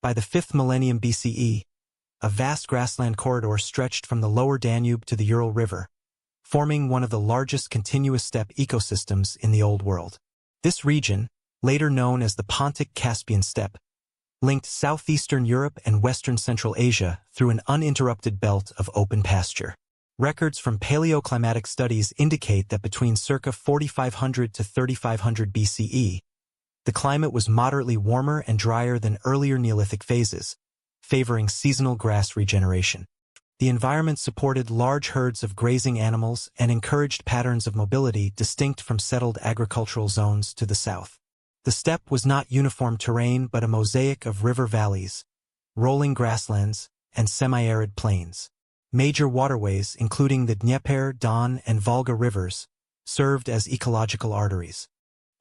By the 5th millennium BCE, a vast grassland corridor stretched from the lower Danube to the Ural River, forming one of the largest continuous steppe ecosystems in the Old World. This region, later known as the Pontic-Caspian steppe, linked southeastern Europe and western Central Asia through an uninterrupted belt of open pasture. Records from paleoclimatic studies indicate that between circa 4500 to 3500 BCE, the climate was moderately warmer and drier than earlier Neolithic phases, favoring seasonal grass regeneration. The environment supported large herds of grazing animals and encouraged patterns of mobility distinct from settled agricultural zones to the south. The steppe was not uniform terrain but a mosaic of river valleys, rolling grasslands, and semi-arid plains. Major waterways, including the Dnieper, Don, and Volga rivers, served as ecological arteries.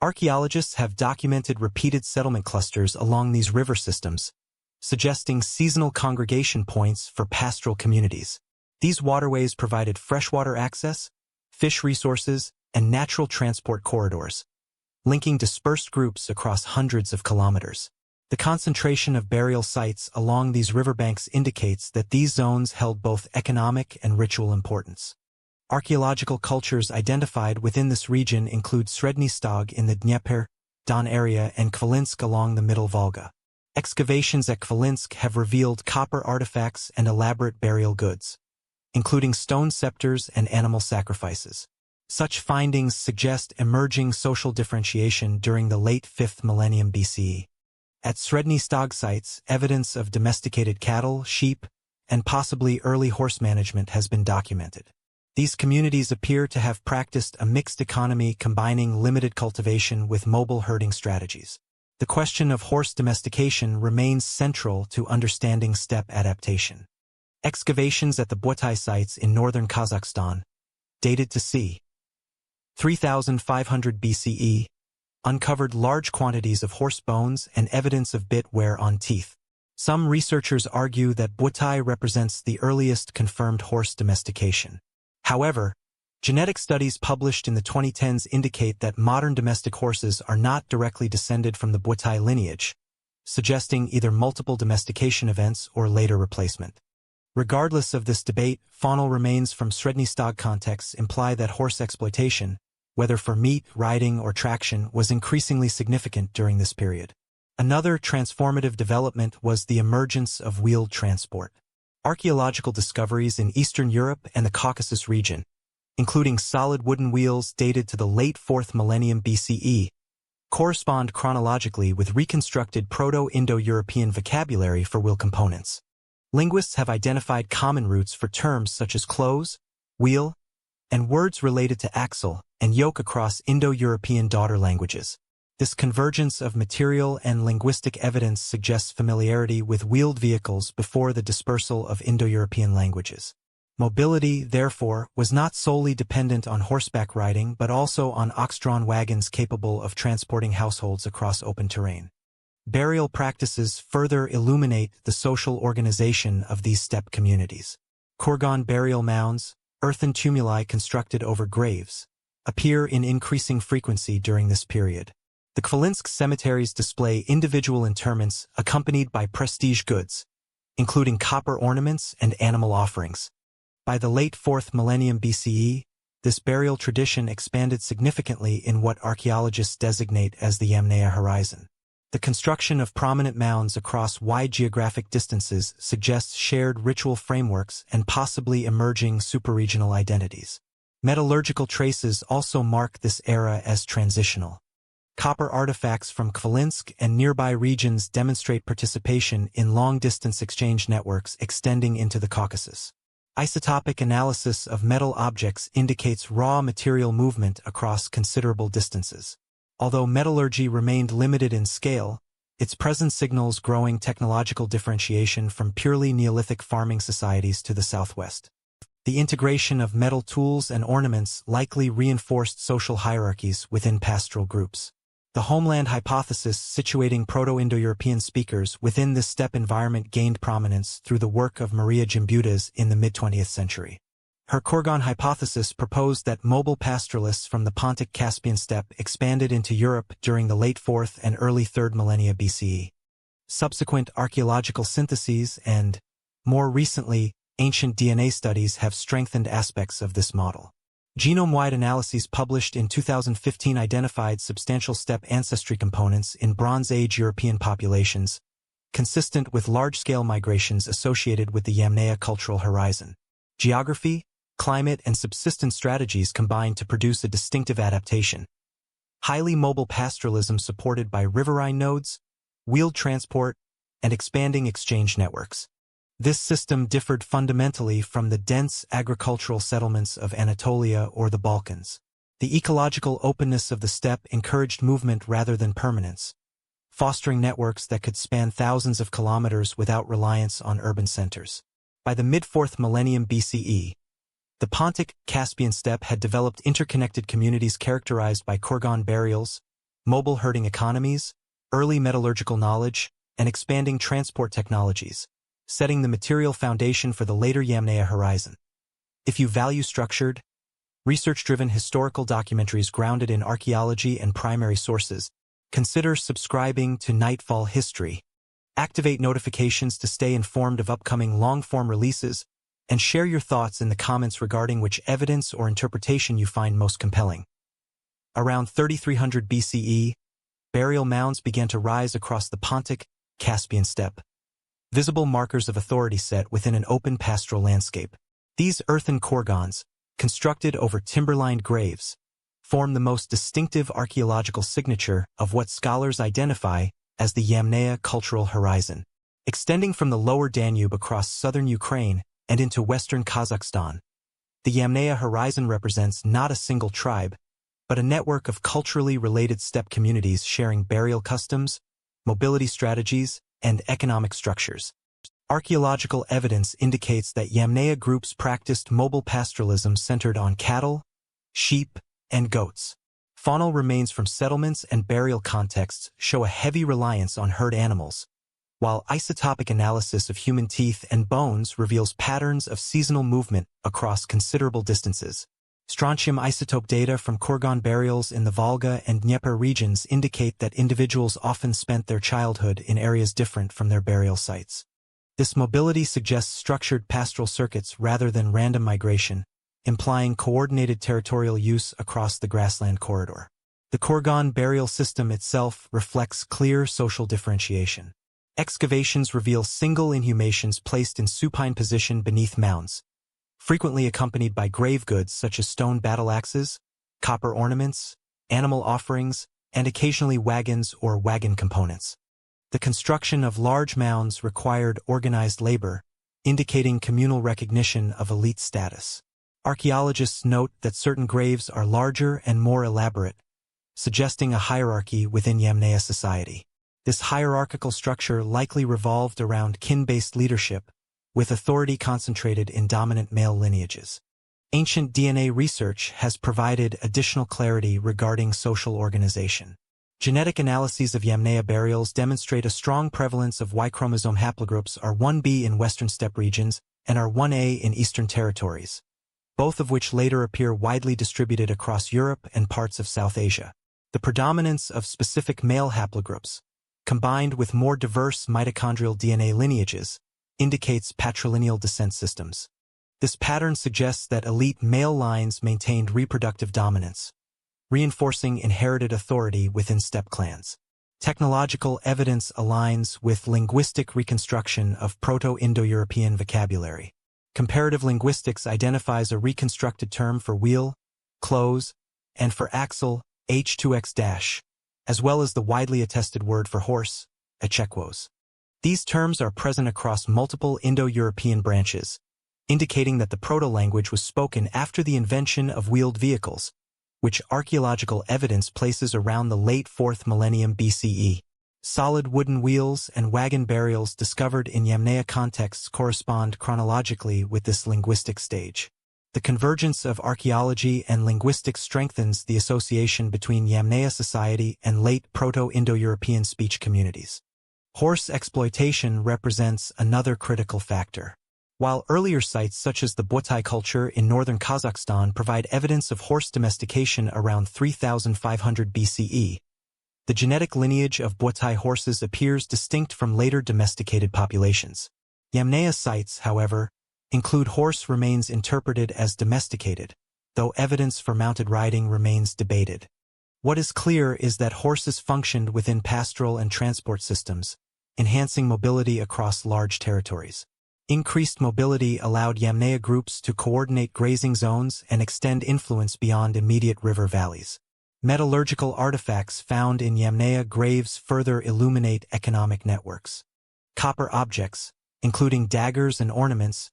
Archaeologists have documented repeated settlement clusters along these river systems, suggesting seasonal congregation points for pastoral communities. These waterways provided freshwater access, fish resources, and natural transport corridors, linking dispersed groups across hundreds of kilometers. The concentration of burial sites along these riverbanks indicates that these zones held both economic and ritual importance. Archaeological cultures identified within this region include Sredny Stog in the Dnieper, Don area and Khvalynsk along the Middle Volga. Excavations at Khvalynsk have revealed copper artifacts and elaborate burial goods, including stone scepters and animal sacrifices. Such findings suggest emerging social differentiation during the late 5th millennium BCE. At Sredny Stog sites, evidence of domesticated cattle, sheep, and possibly early horse management has been documented. These communities appear to have practiced a mixed economy combining limited cultivation with mobile herding strategies. The question of horse domestication remains central to understanding steppe adaptation. Excavations at the Butai sites in northern Kazakhstan, dated to c. 3500 BCE, uncovered large quantities of horse bones and evidence of bit wear on teeth. Some researchers argue that Butai represents the earliest confirmed horse domestication. However, genetic studies published in the 2010s indicate that modern domestic horses are not directly descended from the Butai lineage, suggesting either multiple domestication events or later replacement. Regardless of this debate, faunal remains from Sredny Stog contexts imply that horse exploitation, whether for meat, riding, or traction, was increasingly significant during this period. Another transformative development was the emergence of wheeled transport. Archaeological discoveries in Eastern Europe and the Caucasus region, including solid wooden wheels dated to the late 4th millennium BCE, correspond chronologically with reconstructed Proto-Indo-European vocabulary for wheel components. Linguists have identified common roots for terms such as close, wheel, and words related to axle and yoke across Indo-European daughter languages. This convergence of material and linguistic evidence suggests familiarity with wheeled vehicles before the dispersal of Indo-European languages. Mobility, therefore, was not solely dependent on horseback riding but also on ox-drawn wagons capable of transporting households across open terrain. Burial practices further illuminate the social organization of these steppe communities. Kurgan burial mounds, earthen tumuli constructed over graves, appear in increasing frequency during this period. The Khvalynsk cemeteries display individual interments accompanied by prestige goods, including copper ornaments and animal offerings. By the late 4th millennium BCE, this burial tradition expanded significantly in what archaeologists designate as the Yamnaya horizon. The construction of prominent mounds across wide geographic distances suggests shared ritual frameworks and possibly emerging superregional identities. Metallurgical traces also mark this era as transitional. Copper artifacts from Khvalynsk and nearby regions demonstrate participation in long-distance exchange networks extending into the Caucasus. Isotopic analysis of metal objects indicates raw material movement across considerable distances. Although metallurgy remained limited in scale, its presence signals growing technological differentiation from purely Neolithic farming societies to the southwest. The integration of metal tools and ornaments likely reinforced social hierarchies within pastoral groups. The homeland hypothesis situating Proto-Indo-European speakers within this steppe environment gained prominence through the work of Maria Gimbutas in the mid-20th century. Her Kurgan hypothesis proposed that mobile pastoralists from the Pontic-Caspian steppe expanded into Europe during the late 4th and early 3rd millennia BCE. Subsequent archaeological syntheses and, more recently, ancient DNA studies have strengthened aspects of this model. Genome-wide analyses published in 2015 identified substantial steppe ancestry components in Bronze Age European populations, consistent with large-scale migrations associated with the Yamnaya cultural horizon. Geography, climate, and subsistence strategies combined to produce a distinctive adaptation. Highly mobile pastoralism supported by riverine nodes, wheeled transport, and expanding exchange networks. This system differed fundamentally from the dense agricultural settlements of Anatolia or the Balkans. The ecological openness of the steppe encouraged movement rather than permanence, fostering networks that could span thousands of kilometers without reliance on urban centers. By the mid-4th millennium BCE, the Pontic-Caspian steppe had developed interconnected communities characterized by kurgan burials, mobile herding economies, early metallurgical knowledge, and expanding transport technologies, setting the material foundation for the later Yamnaya horizon. If you value structured, research-driven historical documentaries grounded in archaeology and primary sources, consider subscribing to Nightfall History. Activate notifications to stay informed of upcoming long-form releases, and share your thoughts in the comments regarding which evidence or interpretation you find most compelling. Around 3300 BCE, burial mounds began to rise across the Pontic-Caspian steppe, visible markers of authority set within an open pastoral landscape. These earthen kurgans, constructed over timber-lined graves, form the most distinctive archaeological signature of what scholars identify as the Yamnaya cultural horizon. Extending from the lower Danube across southern Ukraine and into western Kazakhstan, the Yamnaya horizon represents not a single tribe, but a network of culturally related steppe communities sharing burial customs, mobility strategies, and economic structures. Archaeological evidence indicates that Yamnaya groups practiced mobile pastoralism centered on cattle, sheep, and goats. Faunal remains from settlements and burial contexts show a heavy reliance on herd animals, while isotopic analysis of human teeth and bones reveals patterns of seasonal movement across considerable distances. Strontium isotope data from kurgan burials in the Volga and Dnieper regions indicate that individuals often spent their childhood in areas different from their burial sites. This mobility suggests structured pastoral circuits rather than random migration, implying coordinated territorial use across the grassland corridor. The kurgan burial system itself reflects clear social differentiation. Excavations reveal single inhumations placed in supine position beneath mounds, frequently accompanied by grave goods such as stone battle axes, copper ornaments, animal offerings, and occasionally wagons or wagon components. The construction of large mounds required organized labor, indicating communal recognition of elite status. Archaeologists note that certain graves are larger and more elaborate, suggesting a hierarchy within Yamnaya society. This hierarchical structure likely revolved around kin-based leadership, with authority concentrated in dominant male lineages. Ancient DNA research has provided additional clarity regarding social organization. Genetic analyses of Yamnaya burials demonstrate a strong prevalence of Y chromosome haplogroups R1b in western steppe regions and R1a in eastern territories, both of which later appear widely distributed across Europe and parts of South Asia. The predominance of specific male haplogroups, combined with more diverse mitochondrial DNA lineages, indicates patrilineal descent systems. This pattern suggests that elite male lines maintained reproductive dominance, reinforcing inherited authority within steppe clans. Technological evidence aligns with linguistic reconstruction of Proto-Indo-European vocabulary. Comparative linguistics identifies a reconstructed term for wheel, close, and for axle, h2x-, as well as the widely attested word for horse, echequos. These terms are present across multiple Indo-European branches, indicating that the proto-language was spoken after the invention of wheeled vehicles, which archaeological evidence places around the late 4th millennium BCE. Solid wooden wheels and wagon burials discovered in Yamnaya contexts correspond chronologically with this linguistic stage. The convergence of archaeology and linguistics strengthens the association between Yamnaya society and late Proto-Indo-European speech communities. Horse exploitation represents another critical factor. While earlier sites such as the Botai culture in northern Kazakhstan provide evidence of horse domestication around 3500 BCE, The genetic lineage of Bottai horses appears distinct from later domesticated populations. Yamnaya sites, however, include horse remains interpreted as domesticated, though evidence for mounted riding remains debated. What is clear is that horses functioned within pastoral and transport systems, enhancing mobility across large territories. Increased mobility allowed Yamnaya groups to coordinate grazing zones and extend influence beyond immediate river valleys. Metallurgical artifacts found in Yamnaya graves further illuminate economic networks. Copper objects, including daggers and ornaments,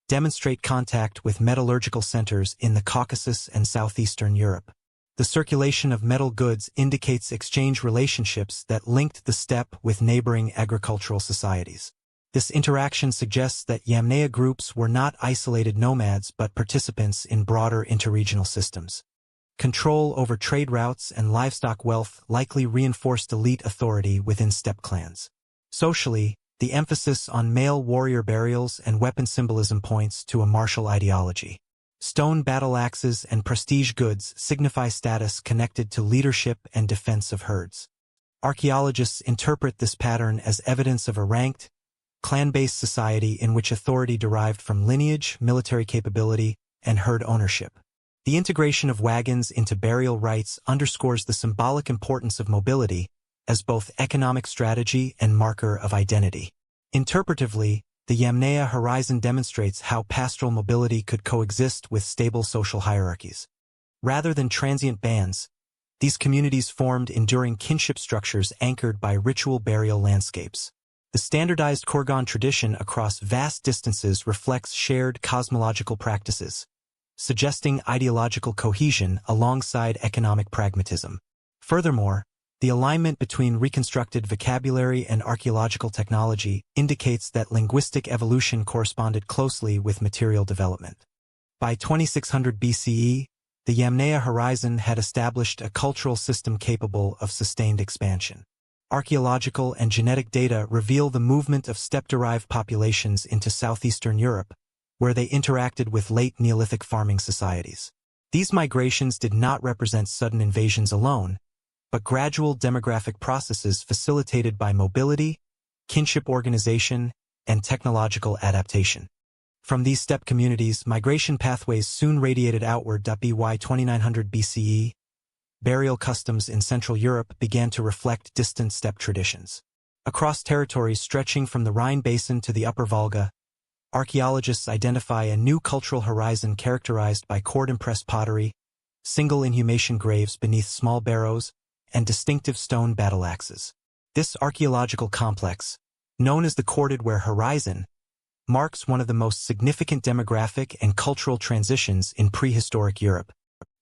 demonstrate contact with metallurgical centers in the Caucasus and southeastern Europe. The circulation of metal goods indicates exchange relationships that linked the steppe with neighboring agricultural societies. This interaction suggests that Yamnaya groups were not isolated nomads but participants in broader interregional systems. Control over trade routes and livestock wealth likely reinforced elite authority within steppe clans. Socially, the emphasis on male warrior burials and weapon symbolism points to a martial ideology. Stone battle axes and prestige goods signify status connected to leadership and defense of herds. Archaeologists interpret this pattern as evidence of a ranked, clan-based society in which authority derived from lineage, military capability, and herd ownership. The integration of wagons into burial rites underscores the symbolic importance of mobility as both economic strategy and marker of identity. Interpretively, the Yamnaya horizon demonstrates how pastoral mobility could coexist with stable social hierarchies. Rather than transient bands, these communities formed enduring kinship structures anchored by ritual burial landscapes. The standardized Kurgan tradition across vast distances reflects shared cosmological practices, suggesting ideological cohesion alongside economic pragmatism. Furthermore, the alignment between reconstructed vocabulary and archaeological technology indicates that linguistic evolution corresponded closely with material development. By 2600 BCE, the Yamnaya horizon had established a cultural system capable of sustained expansion. Archaeological and genetic data reveal the movement of steppe-derived populations into southeastern Europe, where they interacted with late Neolithic farming societies. These migrations did not represent sudden invasions alone, but gradual demographic processes facilitated by mobility, kinship organization, and technological adaptation. From these steppe communities, migration pathways soon radiated outward. By 2900 BCE, burial customs in Central Europe began to reflect distant steppe traditions. Across territories stretching from the Rhine basin to the Upper Volga, archaeologists identify a new cultural horizon characterized by cord-impressed pottery, single inhumation graves beneath small barrows, and distinctive stone battle axes. This archaeological complex, known as the corded ware horizon, marks one of the most significant demographic and cultural transitions in prehistoric Europe.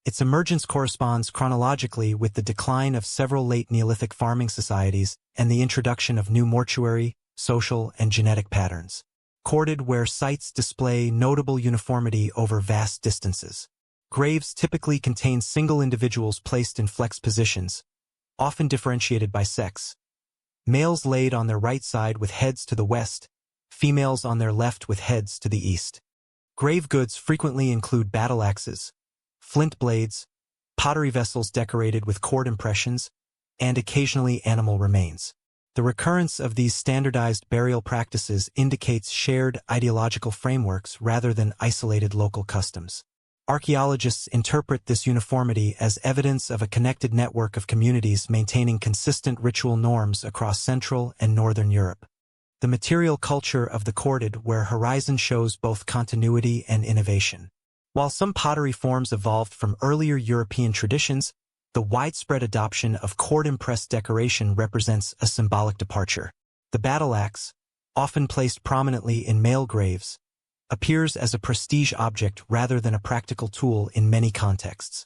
Its emergence corresponds chronologically with the decline of several late Neolithic farming societies and the introduction of new mortuary, social, and genetic patterns. Corded ware sites display notable uniformity over vast distances. Graves typically contain single individuals placed in flex positions, often differentiated by sex. Males laid on their right side with heads to the west, females on their left with heads to the east. Grave goods frequently include battle axes, flint blades, pottery vessels decorated with cord impressions, and occasionally animal remains. The recurrence of these standardized burial practices indicates shared ideological frameworks rather than isolated local customs. Archaeologists interpret this uniformity as evidence of a connected network of communities maintaining consistent ritual norms across Central and Northern Europe. The material culture of the corded ware horizon shows both continuity and innovation. While some pottery forms evolved from earlier European traditions, the widespread adoption of cord-impressed decoration represents a symbolic departure. The battle axe, often placed prominently in male graves, appears as a prestige object rather than a practical tool in many contexts.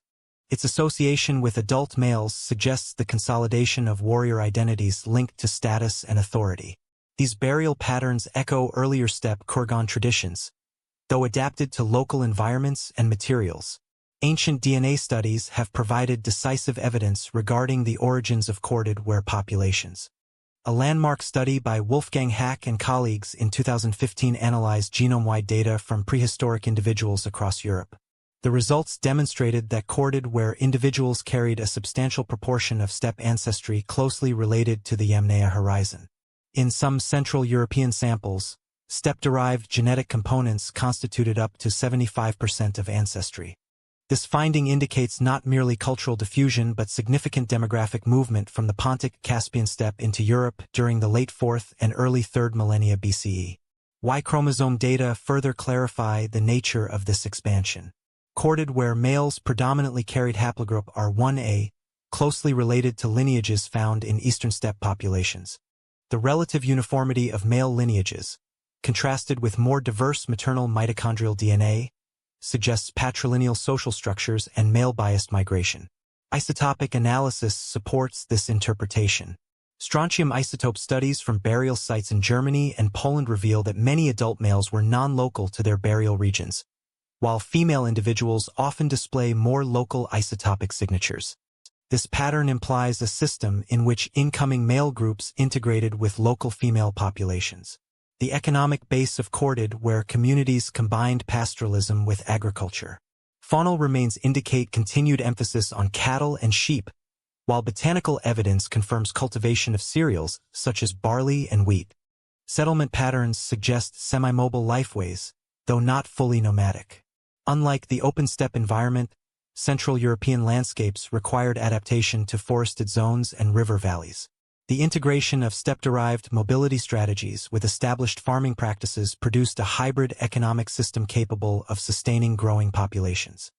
Its association with adult males suggests the consolidation of warrior identities linked to status and authority. These burial patterns echo earlier steppe Kurgan traditions, though adapted to local environments and materials. Ancient DNA studies have provided decisive evidence regarding the origins of corded ware populations. A landmark study by Wolfgang Hack and colleagues in 2015 analyzed genome-wide data from prehistoric individuals across Europe. The results demonstrated that corded where individuals carried a substantial proportion of steppe ancestry closely related to the Yamnaya horizon. In some Central European samples, steppe-derived genetic components constituted up to 75% of ancestry. This finding indicates not merely cultural diffusion but significant demographic movement from the Pontic-Caspian steppe into Europe during the late 4th and early 3rd millennia BCE. Y chromosome data further clarify the nature of this expansion. Corded where males predominantly carried haplogroup R1a, closely related to lineages found in eastern steppe populations. The relative uniformity of male lineages, contrasted with more diverse maternal mitochondrial DNA, suggests patrilineal social structures and male-biased migration. Isotopic analysis supports this interpretation. Strontium isotope studies from burial sites in Germany and Poland reveal that many adult males were non-local to their burial regions, while female individuals often display more local isotopic signatures. This pattern implies a system in which incoming male groups integrated with local female populations. The economic base of corded where communities combined pastoralism with agriculture. Faunal remains indicate continued emphasis on cattle and sheep, while botanical evidence confirms cultivation of cereals such as barley and wheat. Settlement patterns suggest semi-mobile lifeways, though not fully nomadic. Unlike the open steppe environment, Central European landscapes required adaptation to forested zones and river valleys. The integration of steppe-derived mobility strategies with established farming practices produced a hybrid economic system capable of sustaining growing populations.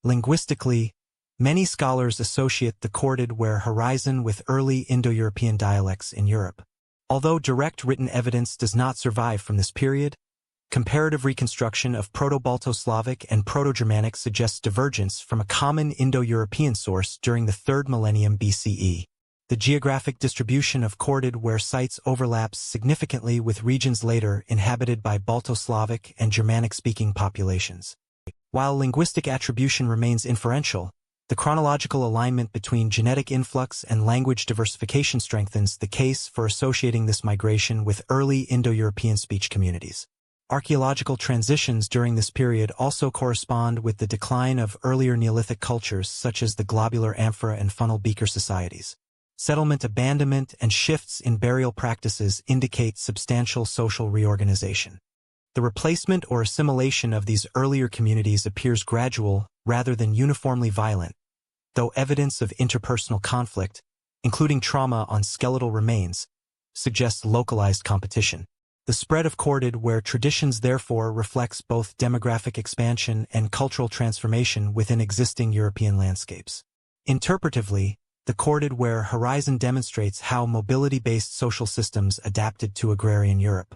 Linguistically, many scholars associate the corded where horizon with early Indo-European dialects in Europe. Although direct written evidence does not survive from this period, comparative reconstruction of Proto-Balto-Slavic and Proto-Germanic suggests divergence from a common Indo-European source during the 3rd millennium BCE. The geographic distribution of corded where sites overlaps significantly with regions later inhabited by Balto-Slavic and Germanic-speaking populations. While linguistic attribution remains inferential, the chronological alignment between genetic influx and language diversification strengthens the case for associating this migration with early Indo-European speech communities. Archaeological transitions during this period also correspond with the decline of earlier Neolithic cultures such as the globular amphora and funnel beaker societies. Settlement abandonment and shifts in burial practices indicate substantial social reorganization. The replacement or assimilation of these earlier communities appears gradual rather than uniformly violent, though evidence of interpersonal conflict, including trauma on skeletal remains, suggests localized competition. The spread of corded where traditions therefore reflects both demographic expansion and cultural transformation within existing European landscapes. Interpretively, the corded where horizon demonstrates how mobility-based social systems adapted to agrarian Europe.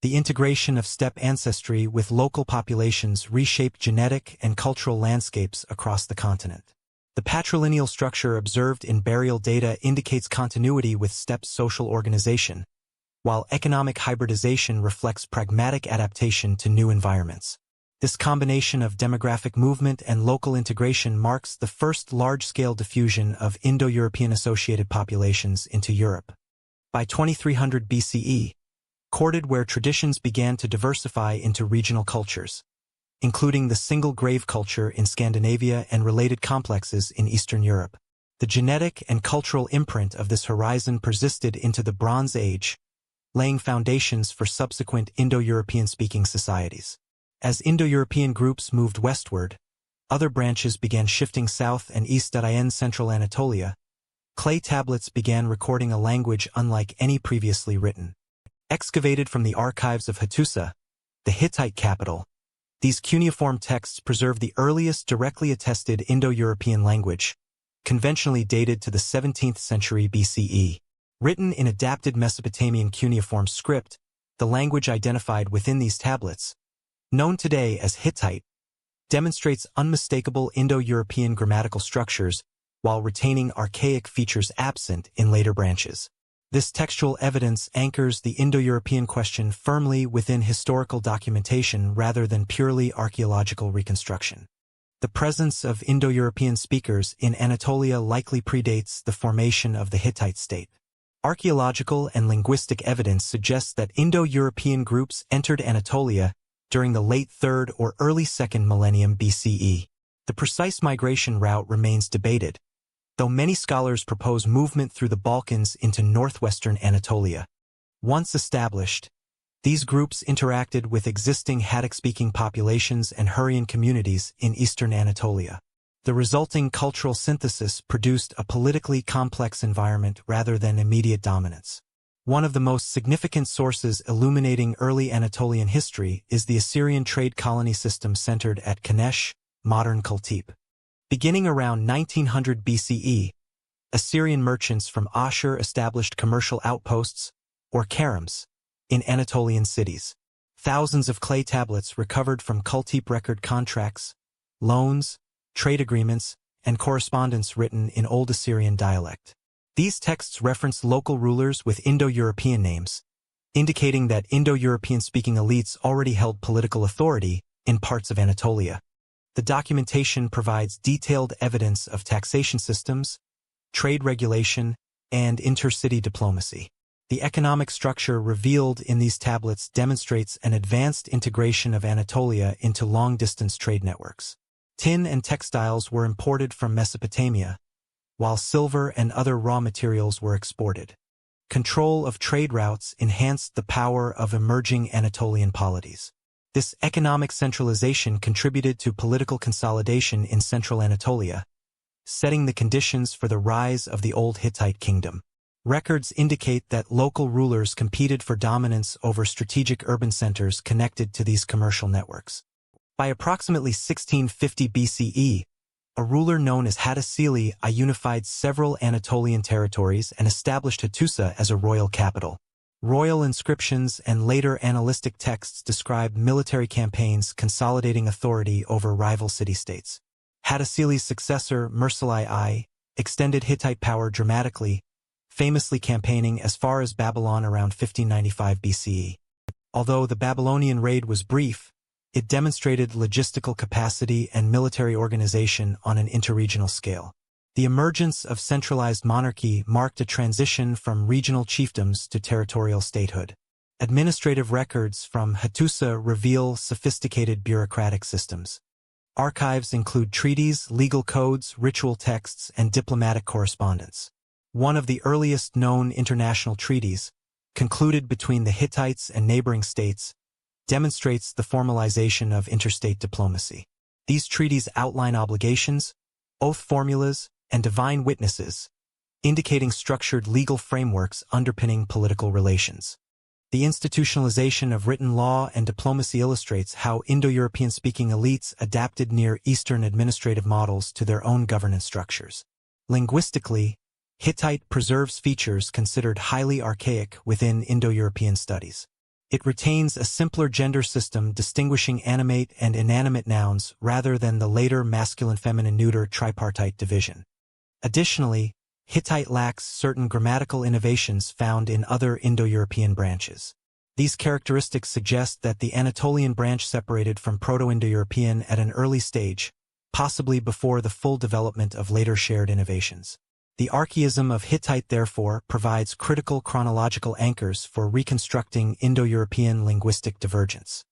The integration of steppe ancestry with local populations reshaped genetic and cultural landscapes across the continent. The patrilineal structure observed in burial data indicates continuity with steppe social organization, while economic hybridization reflects pragmatic adaptation to new environments. This combination of demographic movement and local integration marks the first large-scale diffusion of Indo-European-associated populations into Europe. By 2300 BCE, corded where traditions began to diversify into regional cultures, including the single grave culture in Scandinavia and related complexes in Eastern Europe. The genetic and cultural imprint of this horizon persisted into the Bronze Age, laying foundations for subsequent Indo-European-speaking societies. As Indo-European groups moved westward, other branches began shifting south and east. In central Anatolia, clay tablets began recording a language unlike any previously written. Excavated from the archives of Hattusa, the Hittite capital, these cuneiform texts preserve the earliest directly attested Indo-European language, conventionally dated to the 17th century BCE. Written in adapted Mesopotamian cuneiform script, the language identified within these tablets, known today as Hittite, demonstrates unmistakable Indo-European grammatical structures while retaining archaic features absent in later branches. This textual evidence anchors the Indo-European question firmly within historical documentation rather than purely archaeological reconstruction. The presence of Indo-European speakers in Anatolia likely predates the formation of the Hittite state. Archaeological and linguistic evidence suggests that Indo-European groups entered Anatolia during the late 3rd or early 2nd millennium BCE. The precise migration route remains debated, though many scholars propose movement through the Balkans into northwestern Anatolia. Once established, these groups interacted with existing Hattic-speaking populations and Hurrian communities in eastern Anatolia. The resulting cultural synthesis produced a politically complex environment rather than immediate dominance. One of the most significant sources illuminating early Anatolian history is the Assyrian trade colony system centered at Kanesh, modern Kultepe. Beginning around 1900 BCE, Assyrian merchants from Ashur established commercial outposts, or karems, in Anatolian cities. Thousands of clay tablets recovered from Kultepe record contracts, loans, trade agreements, and correspondence written in Old Assyrian dialect. These texts reference local rulers with Indo-European names, indicating that Indo-European-speaking elites already held political authority in parts of Anatolia. The documentation provides detailed evidence of taxation systems, trade regulation, and intercity diplomacy. The economic structure revealed in these tablets demonstrates an advanced integration of Anatolia into long-distance trade networks. Tin and textiles were imported from Mesopotamia, while silver and other raw materials were exported. Control of trade routes enhanced the power of emerging Anatolian polities. This economic centralization contributed to political consolidation in central Anatolia, setting the conditions for the rise of the Old Hittite kingdom. Records indicate that local rulers competed for dominance over strategic urban centers connected to these commercial networks. By approximately 1650 BCE, a ruler known as Hattusili I unified several Anatolian territories and established Hattusa as a royal capital. Royal inscriptions and later annalistic texts describe military campaigns consolidating authority over rival city-states. Hattusili's successor, Mursili I, extended Hittite power dramatically, famously campaigning as far as Babylon around 1595 BCE. Although the Babylonian raid was brief, it demonstrated logistical capacity and military organization on an interregional scale. The emergence of centralized monarchy marked a transition from regional chiefdoms to territorial statehood. Administrative records from Hattusa reveal sophisticated bureaucratic systems. Archives include treaties, legal codes, ritual texts, and diplomatic correspondence. One of the earliest known international treaties, concluded between the Hittites and neighboring states, demonstrates the formalization of interstate diplomacy. These treaties outline obligations, oath formulas, and divine witnesses, indicating structured legal frameworks underpinning political relations. The institutionalization of written law and diplomacy illustrates how Indo-European-speaking elites adapted Near Eastern administrative models to their own governance structures. Linguistically, Hittite preserves features considered highly archaic within Indo-European studies. It retains a simpler gender system distinguishing animate and inanimate nouns rather than the later masculine-feminine-neuter tripartite division. Additionally, Hittite lacks certain grammatical innovations found in other Indo-European branches. These characteristics suggest that the Anatolian branch separated from Proto-Indo-European at an early stage, possibly before the full development of later shared innovations. The archaism of Hittite therefore provides critical chronological anchors for reconstructing Indo-European linguistic divergence.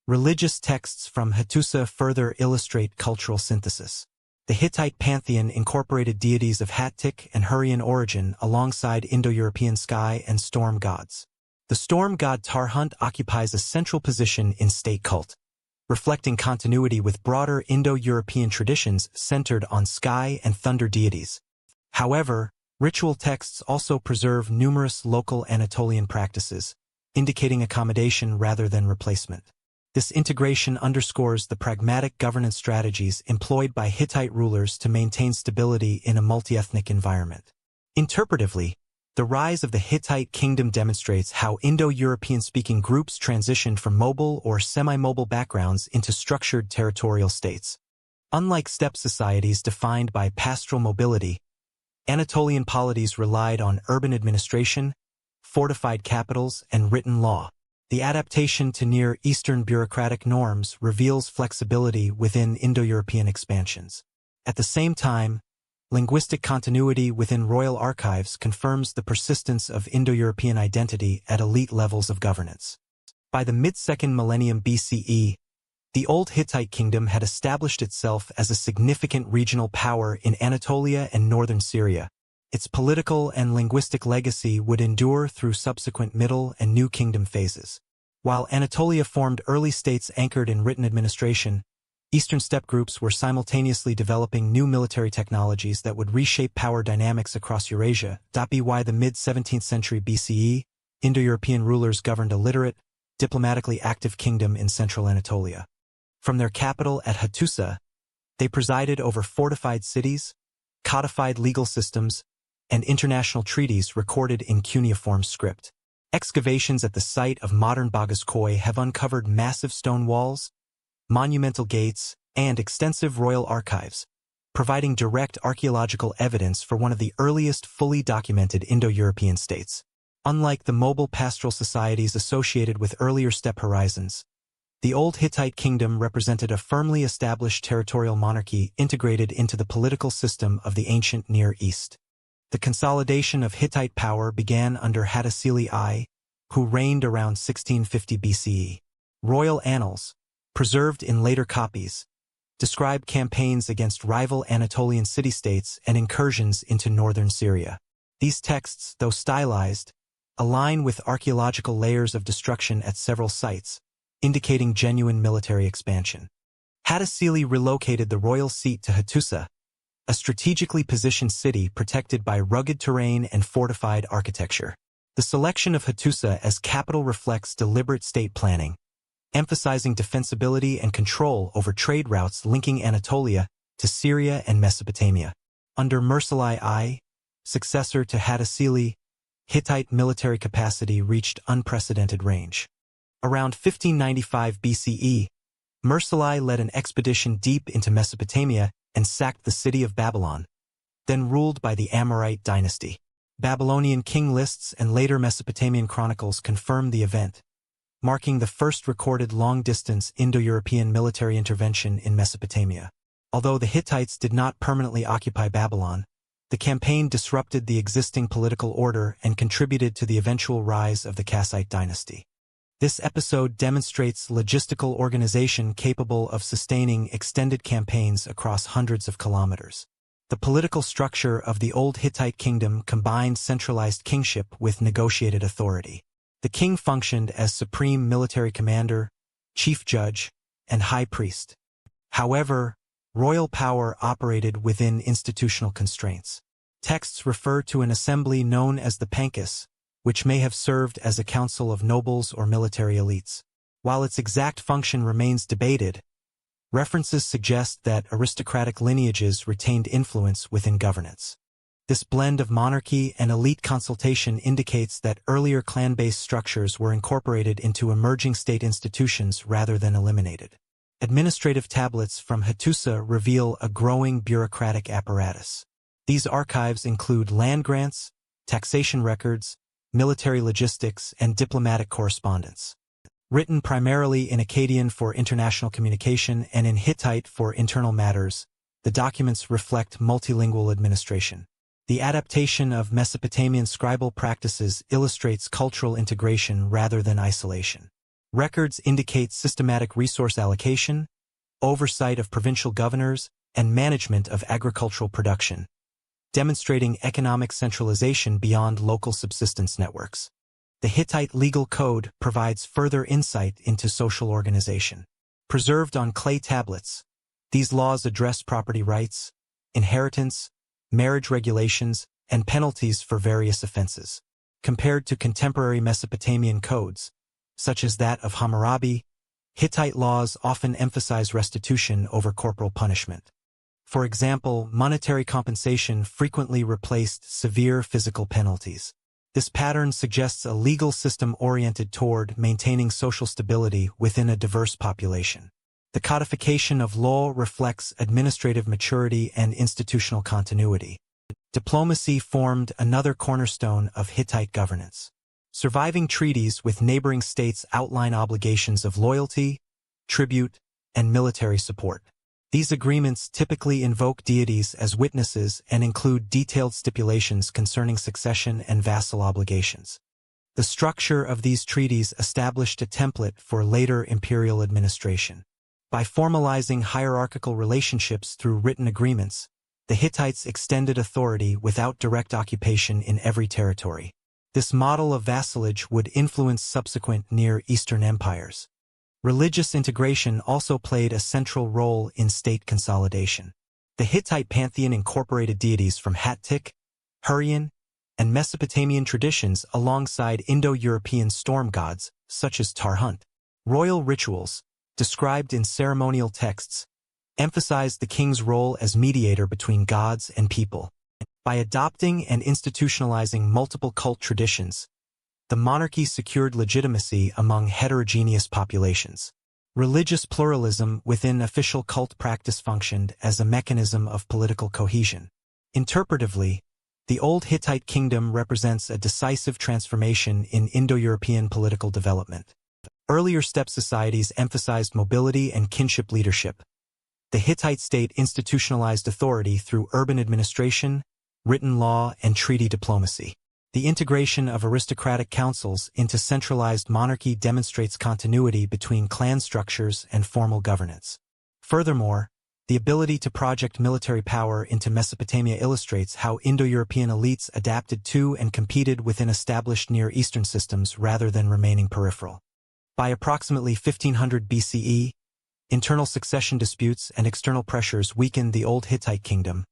Religious texts from Hattusa further illustrate cultural synthesis. The Hittite pantheon incorporated deities of Hattic and Hurrian origin alongside Indo-European sky and storm gods. The storm god Tarhunt occupies a central position in state cult, reflecting continuity with broader Indo-European traditions centered on sky and thunder deities. However, ritual texts also preserve numerous local Anatolian practices, indicating accommodation rather than replacement. This integration underscores the pragmatic governance strategies employed by Hittite rulers to maintain stability in a multi-ethnic environment. Interpretively, the rise of the Hittite kingdom demonstrates how Indo-European-speaking groups transitioned from mobile or semi-mobile backgrounds into structured territorial states. Unlike steppe societies defined by pastoral mobility, Anatolian polities relied on urban administration, fortified capitals, and written law. The adaptation to Near Eastern bureaucratic norms reveals flexibility within Indo-European expansions. At the same time, linguistic continuity within royal archives confirms the persistence of Indo-European identity at elite levels of governance. By the mid-2nd millennium BCE, The old Hittite kingdom had established itself as a significant regional power in Anatolia and northern Syria. Its political and linguistic legacy would endure through subsequent Middle and New Kingdom phases. While Anatolia formed early states anchored in written administration, Eastern steppe groups were simultaneously developing new military technologies that would reshape power dynamics across Eurasia. By the mid-17th century BCE, Indo-European rulers governed a literate, diplomatically active kingdom in central Anatolia. From their capital at Hattusa, they presided over fortified cities, codified legal systems, and international treaties recorded in cuneiform script. Excavations at the site of modern Bagaskoi have uncovered massive stone walls, monumental gates, and extensive royal archives, providing direct archaeological evidence for one of the earliest fully documented Indo-European states. Unlike the mobile pastoral societies associated with earlier steppe horizons, the old Hittite kingdom represented a firmly established territorial monarchy integrated into the political system of the ancient Near East. The consolidation of Hittite power began under Hattusili I, who reigned around 1650 BCE. Royal annals, preserved in later copies, describe campaigns against rival Anatolian city-states and incursions into northern Syria. These texts, though stylized, align with archaeological layers of destruction at several sites, indicating genuine military expansion. Hattusili relocated the royal seat to Hattusa, a strategically positioned city protected by rugged terrain and fortified architecture. The selection of Hattusa as capital reflects deliberate state planning, emphasizing defensibility and control over trade routes linking Anatolia to Syria and Mesopotamia. Under Mursalai I, successor to Hattusili, Hittite military capacity reached unprecedented range. Around 1595 BCE, Mursalai led an expedition deep into Mesopotamia and sacked the city of Babylon, then ruled by the Amorite dynasty. Babylonian king lists and later Mesopotamian chronicles confirm the event, marking the first recorded long-distance Indo-European military intervention in Mesopotamia. Although the Hittites did not permanently occupy Babylon, the campaign disrupted the existing political order and contributed to the eventual rise of the Kassite dynasty. This episode demonstrates logistical organization capable of sustaining extended campaigns across hundreds of kilometers. The political structure of the old Hittite kingdom combined centralized kingship with negotiated authority. The king functioned as supreme military commander, chief judge, and high priest. However, royal power operated within institutional constraints. Texts refer to an assembly known as the Pancus, which may have served as a council of nobles or military elites. While its exact function remains debated, references suggest that aristocratic lineages retained influence within governance. This blend of monarchy and elite consultation indicates that earlier clan-based structures were incorporated into emerging state institutions rather than eliminated. Administrative tablets from Hattusa reveal a growing bureaucratic apparatus. These archives include land grants, taxation records, military logistics, and diplomatic correspondence. Written primarily in Akkadian for international communication and in Hittite for internal matters, the documents reflect multilingual administration. The adaptation of Mesopotamian scribal practices illustrates cultural integration rather than isolation. Records indicate systematic resource allocation, oversight of provincial governors, and management of agricultural production, demonstrating economic centralization beyond local subsistence networks. The Hittite legal code provides further insight into social organization. Preserved on clay tablets, these laws address property rights, inheritance, marriage regulations, and penalties for various offenses. Compared to contemporary Mesopotamian codes, such as that of Hammurabi, Hittite laws often emphasize restitution over corporal punishment. For example, monetary compensation frequently replaced severe physical penalties. This pattern suggests a legal system oriented toward maintaining social stability within a diverse population. The codification of law reflects administrative maturity and institutional continuity. Diplomacy formed another cornerstone of Hittite governance. Surviving treaties with neighboring states outline obligations of loyalty, tribute, and military support. These agreements typically invoke deities as witnesses and include detailed stipulations concerning succession and vassal obligations. The structure of these treaties established a template for later imperial administration. By formalizing hierarchical relationships through written agreements, the Hittites extended authority without direct occupation in every territory. This model of vassalage would influence subsequent Near Eastern empires. Religious integration also played a central role in state consolidation. The Hittite pantheon incorporated deities from Hattic, Hurrian, and Mesopotamian traditions alongside Indo-European storm gods, such as Tarhunt. Royal rituals, described in ceremonial texts, emphasized the king's role as mediator between gods and people. By adopting and institutionalizing multiple cult traditions, the monarchy secured legitimacy among heterogeneous populations. Religious pluralism within official cult practice functioned as a mechanism of political cohesion. Interpretively, the Old Hittite Kingdom represents a decisive transformation in Indo-European political development. Earlier steppe societies emphasized mobility and kinship leadership. The Hittite state institutionalized authority through urban administration, written law, and treaty diplomacy. The integration of aristocratic councils into centralized monarchy demonstrates continuity between clan structures and formal governance. Furthermore, the ability to project military power into Mesopotamia illustrates how Indo-European elites adapted to and competed within established Near Eastern systems rather than remaining peripheral. By approximately 1500 BCE, internal succession disputes and external pressures weakened the Old Hittite Kingdom,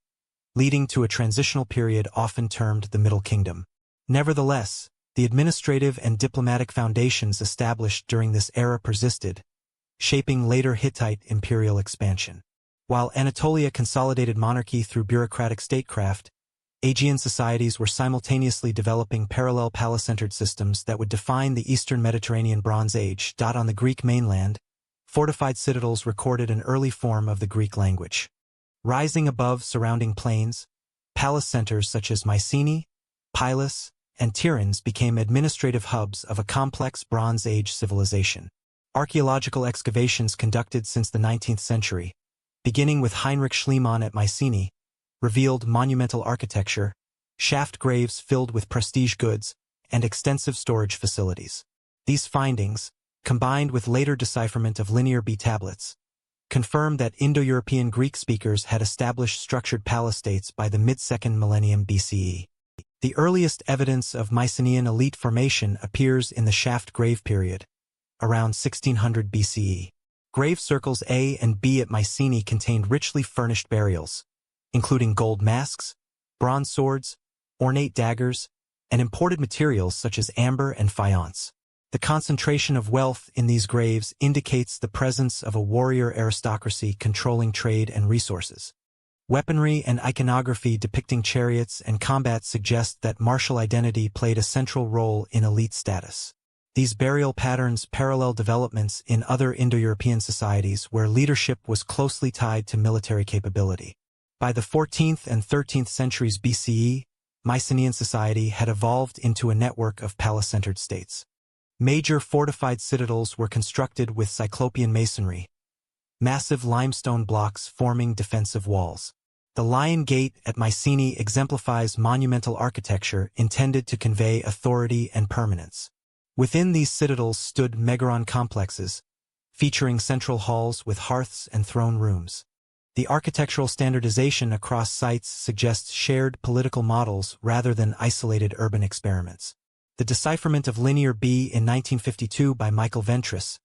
leading to a transitional period often termed the Middle Kingdom. Nevertheless, the administrative and diplomatic foundations established during this era persisted, shaping later Hittite imperial expansion. While Anatolia consolidated monarchy through bureaucratic statecraft, Aegean societies were simultaneously developing parallel palace-centered systems that would define the Eastern Mediterranean Bronze Age. On the Greek mainland, fortified citadels recorded an early form of the Greek language. Rising above surrounding plains, palace centers such as Mycenae, Pylos, and Tiryns became administrative hubs of a complex Bronze Age civilization. Archaeological excavations conducted since the 19th century, beginning with Heinrich Schliemann at Mycenae, revealed monumental architecture, shaft graves filled with prestige goods, and extensive storage facilities. These findings, combined with later decipherment of Linear B tablets, confirm that Indo-European Greek speakers had established structured palace states by the mid-2nd millennium BCE. The earliest evidence of Mycenaean elite formation appears in the shaft grave period, around 1600 BCE. Grave circles A and B at Mycenae contained richly furnished burials, including gold masks, bronze swords, ornate daggers, and imported materials such as amber and faience. The concentration of wealth in these graves indicates the presence of a warrior aristocracy controlling trade and resources. Weaponry and iconography depicting chariots and combat suggest that martial identity played a central role in elite status. These burial patterns parallel developments in other Indo-European societies where leadership was closely tied to military capability. By the 14th and 13th centuries BCE, Mycenaean society had evolved into a network of palace-centered states. Major fortified citadels were constructed with Cyclopean masonry, massive limestone blocks forming defensive walls. The Lion Gate at Mycenae exemplifies monumental architecture intended to convey authority and permanence. Within these citadels stood megaron complexes, featuring central halls with hearths and throne rooms. The architectural standardization across sites suggests shared political models rather than isolated urban experiments. The decipherment of Linear B in 1952 by Michael Ventris,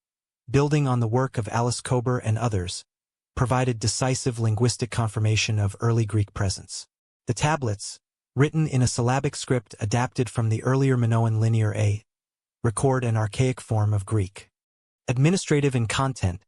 building on the work of Alice Kober and others, provided decisive linguistic confirmation of early Greek presence. The tablets, written in a syllabic script adapted from the earlier Minoan Linear A, record an archaic form of Greek. Administrative in content,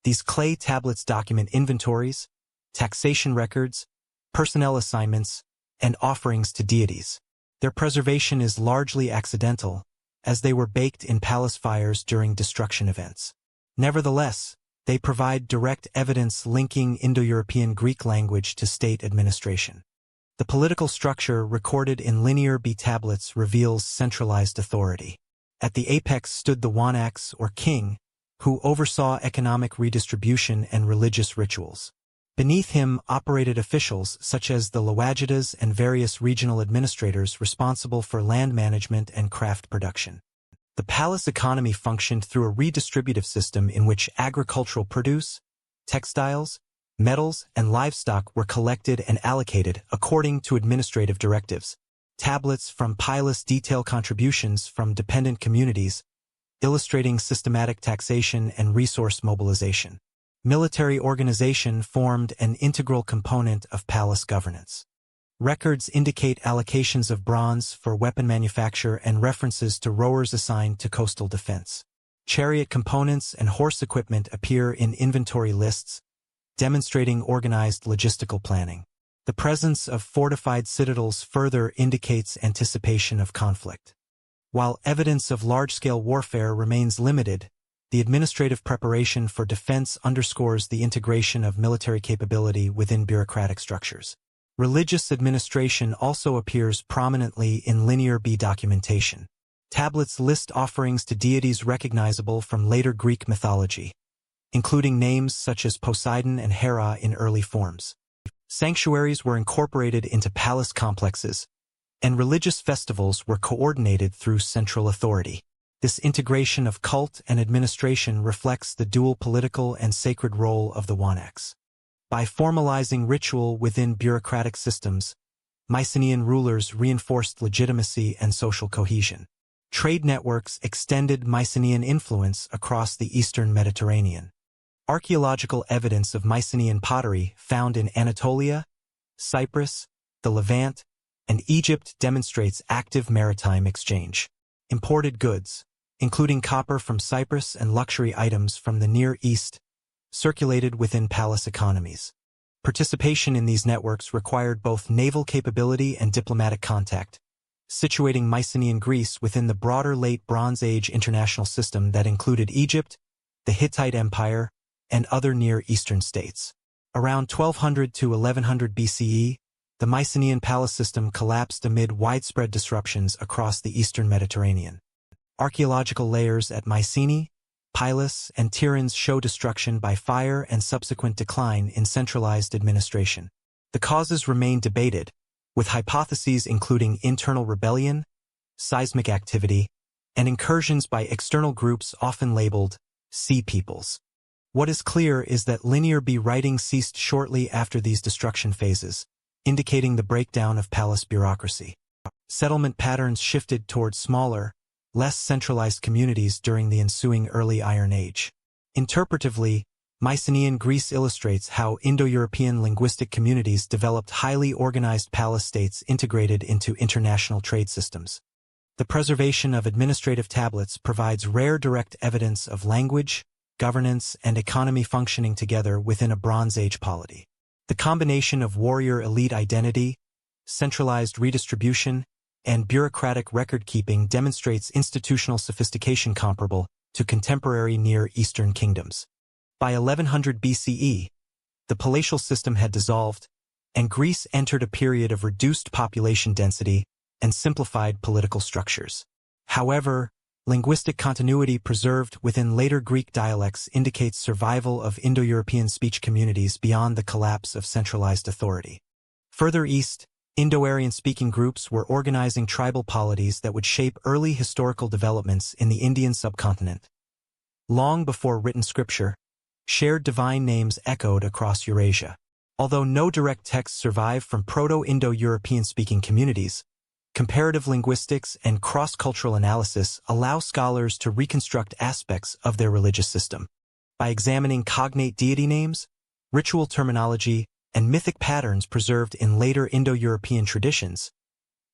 these clay tablets document inventories, taxation records, personnel assignments, and offerings to deities. Their preservation is largely accidental, as they were baked in palace fires during destruction events. Nevertheless, they provide direct evidence linking Indo-European Greek language to state administration. The political structure recorded in Linear B tablets reveals centralized authority. At the apex stood the wanax or king, who oversaw economic redistribution and religious rituals. Beneath him operated officials such as the Lawagidas and various regional administrators responsible for land management and craft production. The palace economy functioned through a redistributive system in which agricultural produce, textiles, metals, and livestock were collected and allocated according to administrative directives. Tablets from Pilus detail contributions from dependent communities, illustrating systematic taxation and resource mobilization. Military organization formed an integral component of palace governance. Records indicate allocations of bronze for weapon manufacture and references to rowers assigned to coastal defense. Chariot components and horse equipment appear in inventory lists, demonstrating organized logistical planning. The presence of fortified citadels further indicates anticipation of conflict. While evidence of large-scale warfare remains limited, the administrative preparation for defense underscores the integration of military capability within bureaucratic structures. Religious administration also appears prominently in Linear B documentation. Tablets list offerings to deities recognizable from later Greek mythology, including names such as Poseidon and Hera in early forms. Sanctuaries were incorporated into palace complexes, and religious festivals were coordinated through central authority. This integration of cult and administration reflects the dual political and sacred role of the Wanaks. By formalizing ritual within bureaucratic systems, Mycenaean rulers reinforced legitimacy and social cohesion. Trade networks extended Mycenaean influence across the eastern Mediterranean. Archaeological evidence of Mycenaean pottery found in Anatolia, Cyprus, the Levant, and Egypt demonstrates active maritime exchange. Imported goods, including copper from Cyprus and luxury items from the Near East, circulated within palace economies. Participation in these networks required both naval capability and diplomatic contact, situating Mycenaean Greece within the broader Late Bronze Age international system that included Egypt, the Hittite Empire, and other Near Eastern states. Around 1200 to 1100 BCE, the Mycenaean palace system collapsed amid widespread disruptions across the eastern Mediterranean. Archaeological layers at Mycenae, Pilus, and Tiryns show destruction by fire and subsequent decline in centralized administration. The causes remain debated, with hypotheses including internal rebellion, seismic activity, and incursions by external groups often labeled sea peoples. What is clear is that Linear B writing ceased shortly after these destruction phases, indicating the breakdown of palace bureaucracy. Settlement patterns shifted toward smaller, less centralized communities during the ensuing Early Iron Age. Interpretively, Mycenaean Greece illustrates how Indo-European linguistic communities developed highly organized palace states integrated into international trade systems. The preservation of administrative tablets provides rare direct evidence of language, governance, and economy functioning together within a Bronze Age polity. The combination of warrior elite identity, centralized redistribution, and bureaucratic record-keeping demonstrates institutional sophistication comparable to contemporary Near Eastern kingdoms. By 1100 BCE, the palatial system had dissolved, and Greece entered a period of reduced population density and simplified political structures. However, linguistic continuity preserved within later Greek dialects indicates survival of Indo-European speech communities beyond the collapse of centralized authority. Further east, Indo-Aryan-speaking groups were organizing tribal polities that would shape early historical developments in the Indian subcontinent. Long before written scripture, shared divine names echoed across Eurasia. Although no direct texts survive from Proto-Indo-European-speaking communities, comparative linguistics and cross-cultural analysis allow scholars to reconstruct aspects of their religious system. By examining cognate deity names, ritual terminology, and mythic patterns preserved in later Indo-European traditions,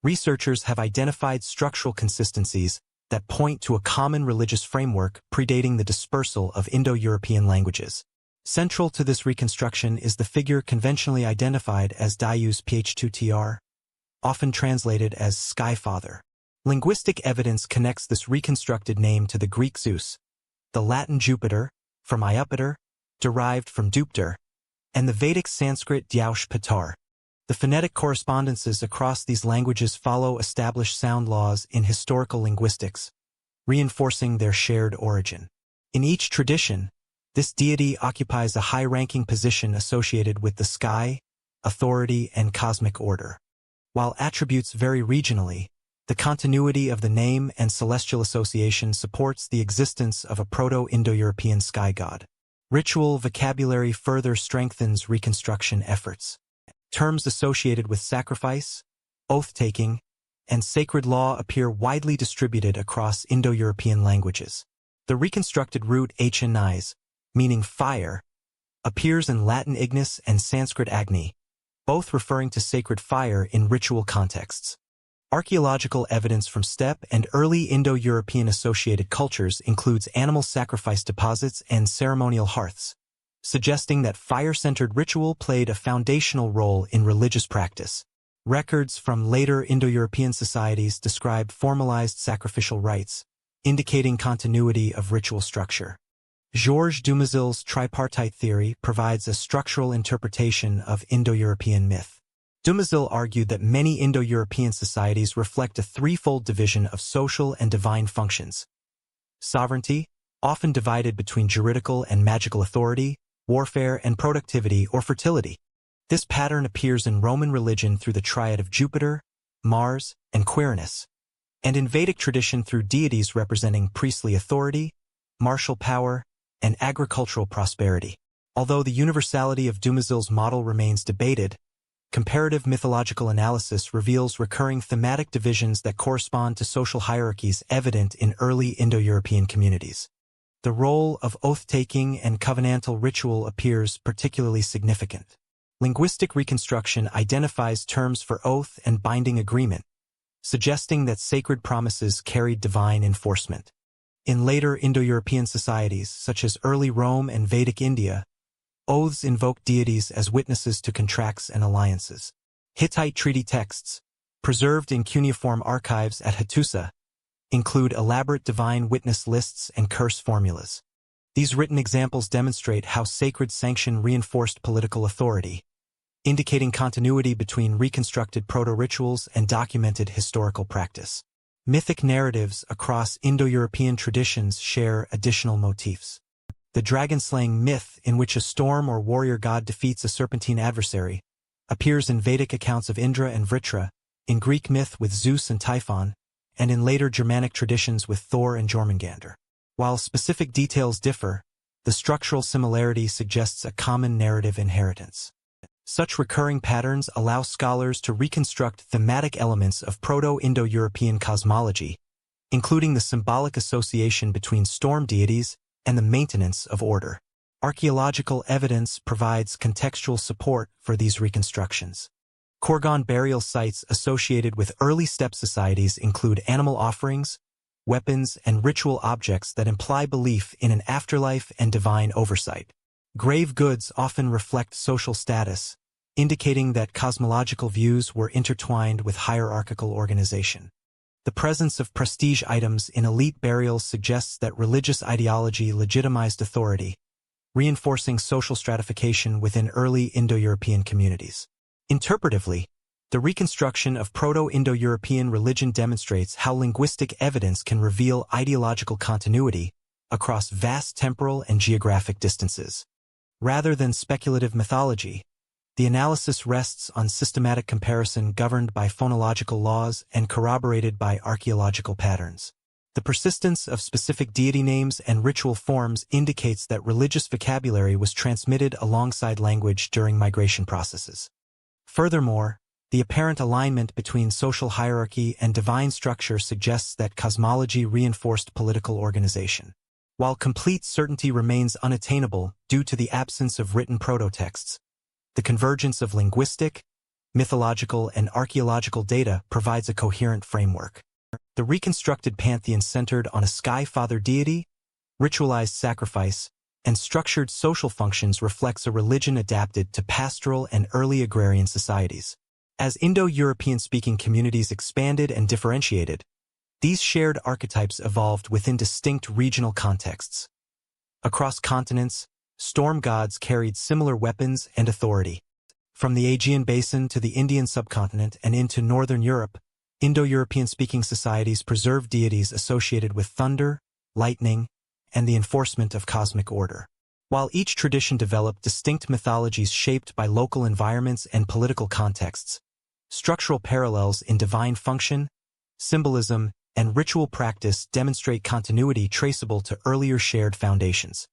researchers have identified structural consistencies that point to a common religious framework predating the dispersal of Indo-European languages. Central to this reconstruction is the figure conventionally identified as Darius Ph2tr, often translated as Sky Father. Linguistic evidence connects this reconstructed name to the Greek Zeus, the Latin Jupiter, from Iupiter, derived from Dupter, and the Vedic Sanskrit Dyaush Pitar. The phonetic correspondences across these languages follow established sound laws in historical linguistics, reinforcing their shared origin. In each tradition, this deity occupies a high-ranking position associated with the sky, authority, and cosmic order. While attributes vary regionally, the continuity of the name and celestial association supports the existence of a Proto-Indo-European sky god. Ritual vocabulary further strengthens reconstruction efforts. Terms associated with sacrifice, oath-taking, and sacred law appear widely distributed across Indo-European languages. The reconstructed root hnais, meaning fire, appears in Latin ignis and Sanskrit agni, both referring to sacred fire in ritual contexts. Archaeological evidence from steppe and early Indo-European associated cultures includes animal sacrifice deposits and ceremonial hearths, suggesting that fire-centered ritual played a foundational role in religious practice. Records from later Indo-European societies describe formalized sacrificial rites, indicating continuity of ritual structure. Georges Dumézil's tripartite theory provides a structural interpretation of Indo-European myth. Dumézil argued that many Indo-European societies reflect a threefold division of social and divine functions. Sovereignty, often divided between juridical and magical authority, warfare and productivity or fertility. This pattern appears in Roman religion through the triad of Jupiter, Mars, and Quirinus, and in Vedic tradition through deities representing priestly authority, martial power, and agricultural prosperity. Although the universality of Dumézil's model remains debated, comparative mythological analysis reveals recurring thematic divisions that correspond to social hierarchies evident in early Indo-European communities. The role of oath-taking and covenantal ritual appears particularly significant. Linguistic reconstruction identifies terms for oath and binding agreement, suggesting that sacred promises carried divine enforcement. In later Indo-European societies, such as early Rome and Vedic India, oaths invoke deities as witnesses to contracts and alliances. Hittite treaty texts, preserved in cuneiform archives at Hattusa, include elaborate divine witness lists and curse formulas. These written examples demonstrate how sacred sanction reinforced political authority, indicating continuity between reconstructed proto-rituals and documented historical practice. Mythic narratives across Indo-European traditions share additional motifs. The dragon-slaying myth, in which a storm or warrior god defeats a serpentine adversary, appears in Vedic accounts of Indra and Vritra, in Greek myth with Zeus and Typhon, and in later Germanic traditions with Thor and Jormungandr. While specific details differ, the structural similarity suggests a common narrative inheritance. Such recurring patterns allow scholars to reconstruct thematic elements of Proto-Indo-European cosmology, including the symbolic association between storm deities and the maintenance of order. Archaeological evidence provides contextual support for these reconstructions. Kurgan burial sites associated with early steppe societies include animal offerings, weapons, and ritual objects that imply belief in an afterlife and divine oversight. Grave goods often reflect social status, indicating that cosmological views were intertwined with hierarchical organization. The presence of prestige items in elite burials suggests that religious ideology legitimized authority, reinforcing social stratification within early Indo-European communities. Interpretively, the reconstruction of Proto-Indo-European religion demonstrates how linguistic evidence can reveal ideological continuity across vast temporal and geographic distances. Rather than speculative mythology, the analysis rests on systematic comparison governed by phonological laws and corroborated by archaeological patterns. The persistence of specific deity names and ritual forms indicates that religious vocabulary was transmitted alongside language during migration processes. Furthermore, the apparent alignment between social hierarchy and divine structure suggests that cosmology reinforced political organization. While complete certainty remains unattainable due to the absence of written prototexts, the convergence of linguistic, mythological, and archaeological data provides a coherent framework. The reconstructed pantheon centered on a sky father deity, ritualized sacrifice, and structured social functions reflects a religion adapted to pastoral and early agrarian societies. As Indo-European-speaking communities expanded and differentiated, these shared archetypes evolved within distinct regional contexts. Across continents, storm gods carried similar weapons and authority. From the Aegean basin to the Indian subcontinent and into northern Europe, Indo-European-speaking societies preserved deities associated with thunder, lightning, and the enforcement of cosmic order. While each tradition developed distinct mythologies shaped by local environments and political contexts, structural parallels in divine function, symbolism, and ritual practice demonstrate continuity traceable to earlier shared foundations.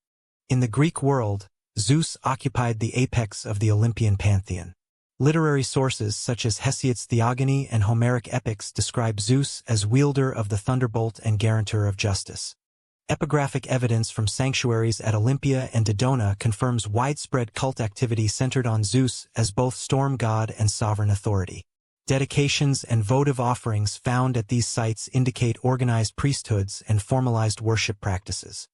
In the Greek world, Zeus occupied the apex of the Olympian pantheon. Literary sources such as Hesiod's Theogony and Homeric epics describe Zeus as wielder of the thunderbolt and guarantor of justice. Epigraphic evidence from sanctuaries at Olympia and Dodona confirms widespread cult activity centered on Zeus as both storm god and sovereign authority. Dedications and votive offerings found at these sites indicate organized priesthoods and formalized worship practices.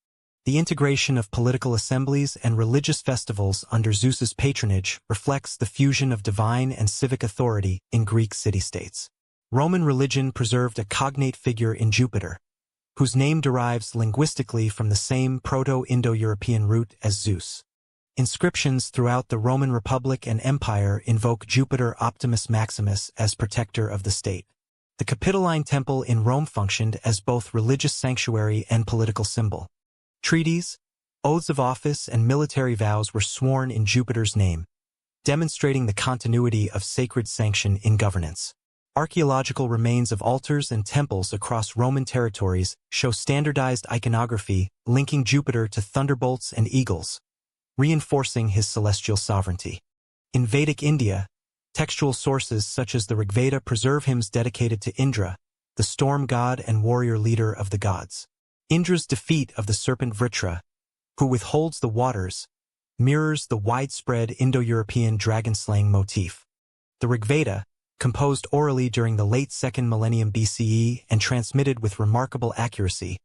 The integration of political assemblies and religious festivals under Zeus's patronage reflects the fusion of divine and civic authority in Greek city-states. Roman religion preserved a cognate figure in Jupiter, whose name derives linguistically from the same Proto-Indo-European root as Zeus. Inscriptions throughout the Roman Republic and Empire invoke Jupiter Optimus Maximus as protector of the state. The Capitoline Temple in Rome functioned as both religious sanctuary and political symbol. Treaties, oaths of office, and military vows were sworn in Jupiter's name, demonstrating the continuity of sacred sanction in governance. Archaeological remains of altars and temples across Roman territories show standardized iconography linking Jupiter to thunderbolts and eagles, reinforcing his celestial sovereignty. In Vedic India, textual sources such as the Rigveda preserve hymns dedicated to Indra, the storm god and warrior leader of the gods. Indra's defeat of the serpent Vritra, who withholds the waters, mirrors the widespread Indo-European dragon-slaying motif. The Rigveda, composed orally during the late 2nd millennium BCE and transmitted with remarkable accuracy,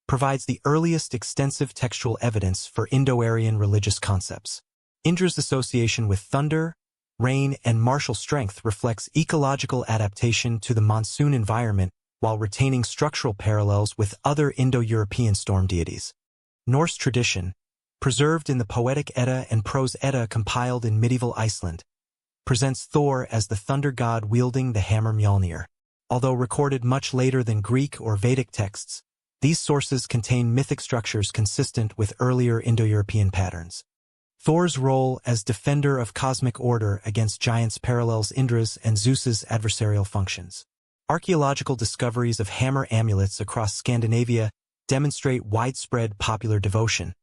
provides the earliest extensive textual evidence for Indo-Aryan religious concepts. Indra's association with thunder, rain, and martial strength reflects ecological adaptation to the monsoon environment while retaining structural parallels with other Indo-European storm deities. Norse tradition, preserved in the Poetic Edda and Prose Edda compiled in medieval Iceland, presents Thor as the thunder god wielding the hammer Mjolnir. Although recorded much later than Greek or Vedic texts, these sources contain mythic structures consistent with earlier Indo-European patterns. Thor's role as defender of cosmic order against giants parallels Indra's and Zeus's adversarial functions. Archaeological discoveries of hammer amulets across Scandinavia demonstrate widespread popular devotion,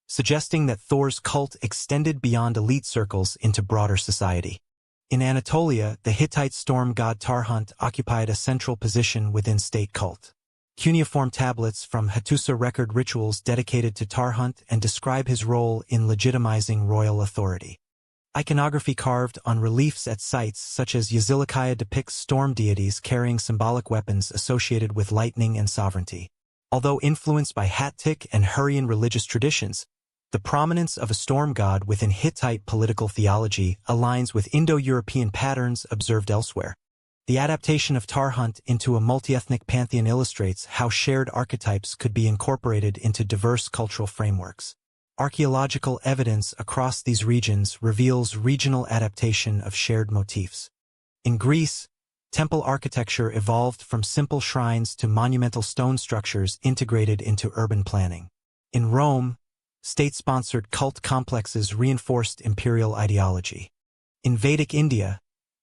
suggesting that Thor's cult extended beyond elite circles into broader society. In Anatolia, the Hittite storm god Tarhunt occupied a central position within state cult. Cuneiform tablets from Hattusa record rituals dedicated to Tarhunt and describe his role in legitimizing royal authority. Iconography carved on reliefs at sites such as Yazilikaya depicts storm deities carrying symbolic weapons associated with lightning and sovereignty. Although influenced by Hattic and Hurrian religious traditions, the prominence of a storm god within Hittite political theology aligns with Indo-European patterns observed elsewhere. The adaptation of Tarhunt into a multi-ethnic pantheon illustrates how shared archetypes could be incorporated into diverse cultural frameworks. Archaeological evidence across these regions reveals regional adaptation of shared motifs. In Greece, temple architecture evolved from simple shrines to monumental stone structures integrated into urban planning. In Rome, state-sponsored cult complexes reinforced imperial ideology. In Vedic India,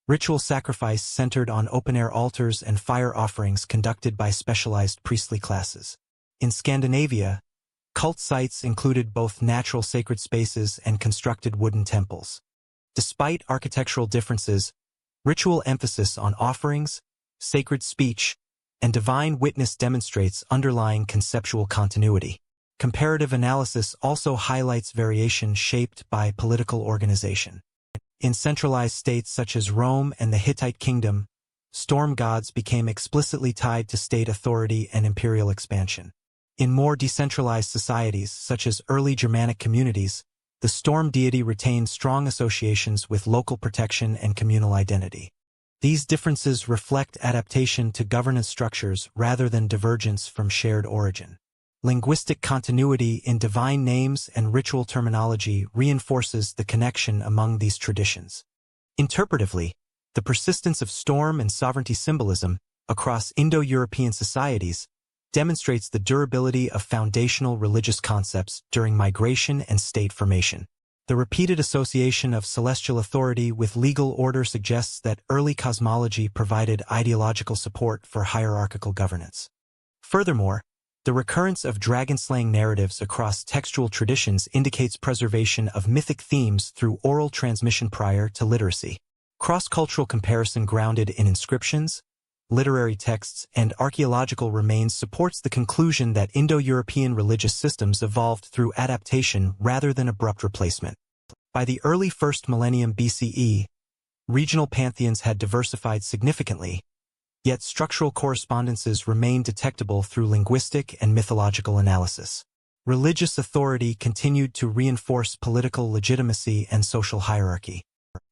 ritual sacrifice centered on open-air altars and fire offerings conducted by specialized priestly classes. In Scandinavia, cult sites included both natural sacred spaces and constructed wooden temples. Despite architectural differences, ritual emphasis on offerings, sacred speech, and divine witness demonstrates underlying conceptual continuity. Comparative analysis also highlights variation shaped by political organization. In centralized states such as Rome and the Hittite kingdom, storm gods became explicitly tied to state authority and imperial expansion. In more decentralized societies, such as early Germanic communities, the storm deity retained strong associations with local protection and communal identity. These differences reflect adaptation to governance structures rather than divergence from shared origin. Linguistic continuity in divine names and ritual terminology reinforces the connection among these traditions. Interpretively, the persistence of storm and sovereignty symbolism across Indo-European societies demonstrates the durability of foundational religious concepts during migration and state formation. The repeated association of celestial authority with legal order suggests that early cosmology provided ideological support for hierarchical governance. Furthermore, The recurrence of dragon-slaying narratives across textual traditions indicates preservation of mythic themes through oral transmission prior to literacy. Cross-cultural comparison grounded in inscriptions, literary texts, and archaeological remains supports the conclusion that Indo-European religious systems evolved through adaptation rather than abrupt replacement. By the early 1st millennium BCE, regional pantheons had diversified significantly, yet structural correspondences remained detectable through linguistic and mythological analysis. Religious authority continued to reinforce political legitimacy and social hierarchy.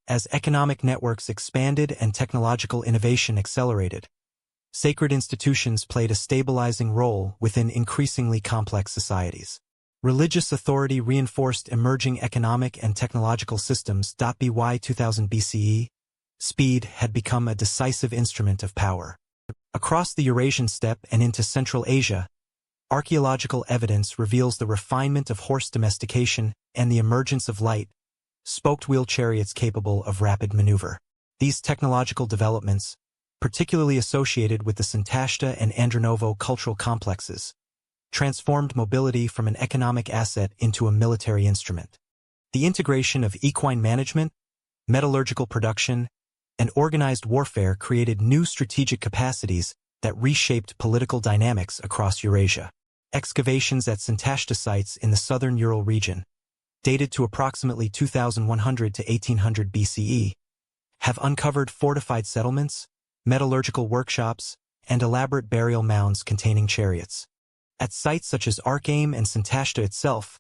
As economic networks expanded and technological innovation accelerated, sacred institutions played a stabilizing role within increasingly complex societies. Religious authority reinforced emerging economic and technological systems. By 2000 BCE, speed had become a decisive instrument of power. Across the Eurasian steppe and into Central Asia, archaeological evidence reveals the refinement of horse domestication and the emergence of light-spoked wheel chariots capable of rapid maneuver. These technological developments, particularly associated with the Santashta and Andronovo cultural complexes, transformed mobility from an economic asset into a military instrument. The integration of equine management, metallurgical production, and organized warfare created new strategic capacities that reshaped political dynamics across Eurasia. Excavations at Santashta sites in the southern Ural region, dated to approximately 2100 to 1800 BCE, have uncovered fortified settlements, metallurgical workshops, and elaborate burial mounds containing chariots. At sites such as Arkaim and Santashta itself,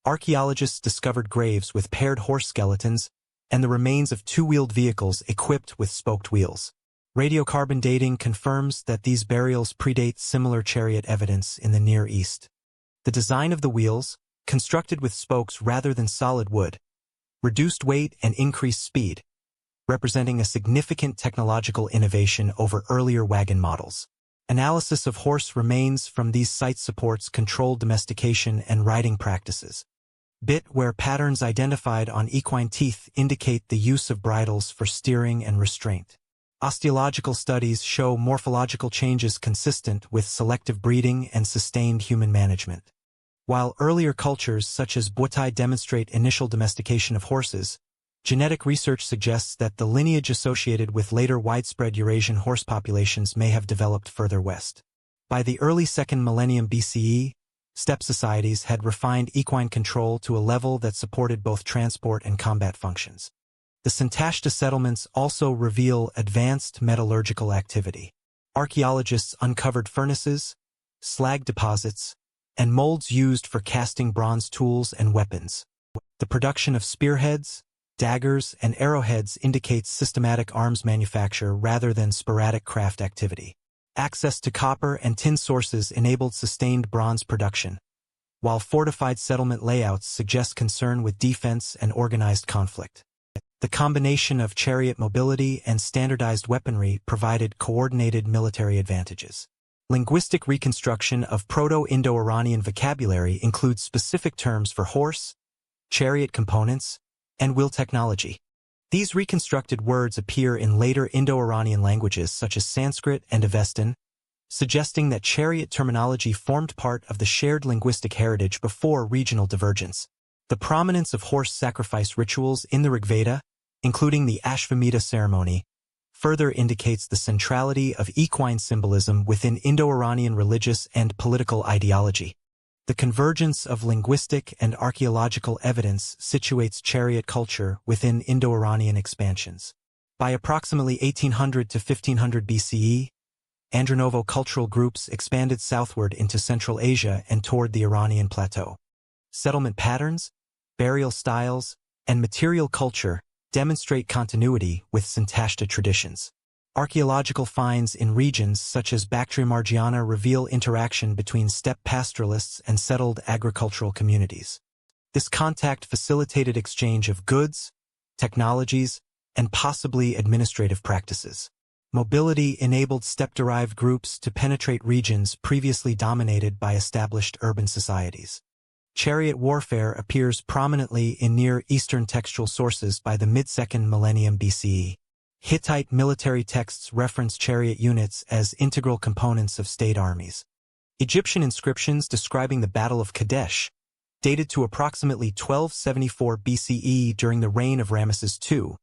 archaeologists discovered graves with paired horse skeletons and the remains of two-wheeled vehicles equipped with spoked wheels. Radiocarbon dating confirms that these burials predate similar chariot evidence in the Near East. The design of the wheels, constructed with spokes rather than solid wood, reduced weight and increased speed, representing a significant technological innovation over earlier wagon models. Analysis of horse remains from these sites supports controlled domestication and riding practices. Bit-wear patterns identified on equine teeth indicate the use of bridles for steering and restraint. Osteological studies show morphological changes consistent with selective breeding and sustained human management. While earlier cultures such as Butai demonstrate initial domestication of horses, genetic research suggests that the lineage associated with later widespread Eurasian horse populations may have developed further west. By the early 2nd millennium BCE, steppe societies had refined equine control to a level that supported both transport and combat functions. The Santashta settlements also reveal advanced metallurgical activity. Archaeologists uncovered furnaces, slag deposits, and molds used for casting bronze tools and weapons. The production of spearheads, daggers, and arrowheads indicates systematic arms manufacture rather than sporadic craft activity. Access to copper and tin sources enabled sustained bronze production, while fortified settlement layouts suggest concern with defense and organized conflict. The combination of chariot mobility and standardized weaponry provided coordinated military advantages. Linguistic reconstruction of Proto-Indo-Iranian vocabulary includes specific terms for horse, chariot components, and wheel technology. These reconstructed words appear in later Indo-Iranian languages such as Sanskrit and Avestan, suggesting that chariot terminology formed part of the shared linguistic heritage before regional divergence. The prominence of horse sacrifice rituals in the Rigveda, including the Ashvamedha ceremony, further indicates the centrality of equine symbolism within Indo-Iranian religious and political ideology. The convergence of linguistic and archaeological evidence situates chariot culture within Indo-Iranian expansions. By approximately 1800 to 1500 BCE, Andronovo cultural groups expanded southward into Central Asia and toward the Iranian plateau. Settlement patterns, burial styles, and material culture demonstrate continuity with Santashta traditions. Archaeological finds in regions such as Bactria Margiana reveal interaction between steppe pastoralists and settled agricultural communities. This contact facilitated exchange of goods, technologies, and possibly administrative practices. Mobility enabled steppe-derived groups to penetrate regions previously dominated by established urban societies. Chariot warfare appears prominently in Near Eastern textual sources by the mid-2nd millennium BCE. Hittite military texts reference chariot units as integral components of state armies. Egyptian inscriptions describing the Battle of Kadesh, dated to approximately 1274 BCE during the reign of Ramesses II,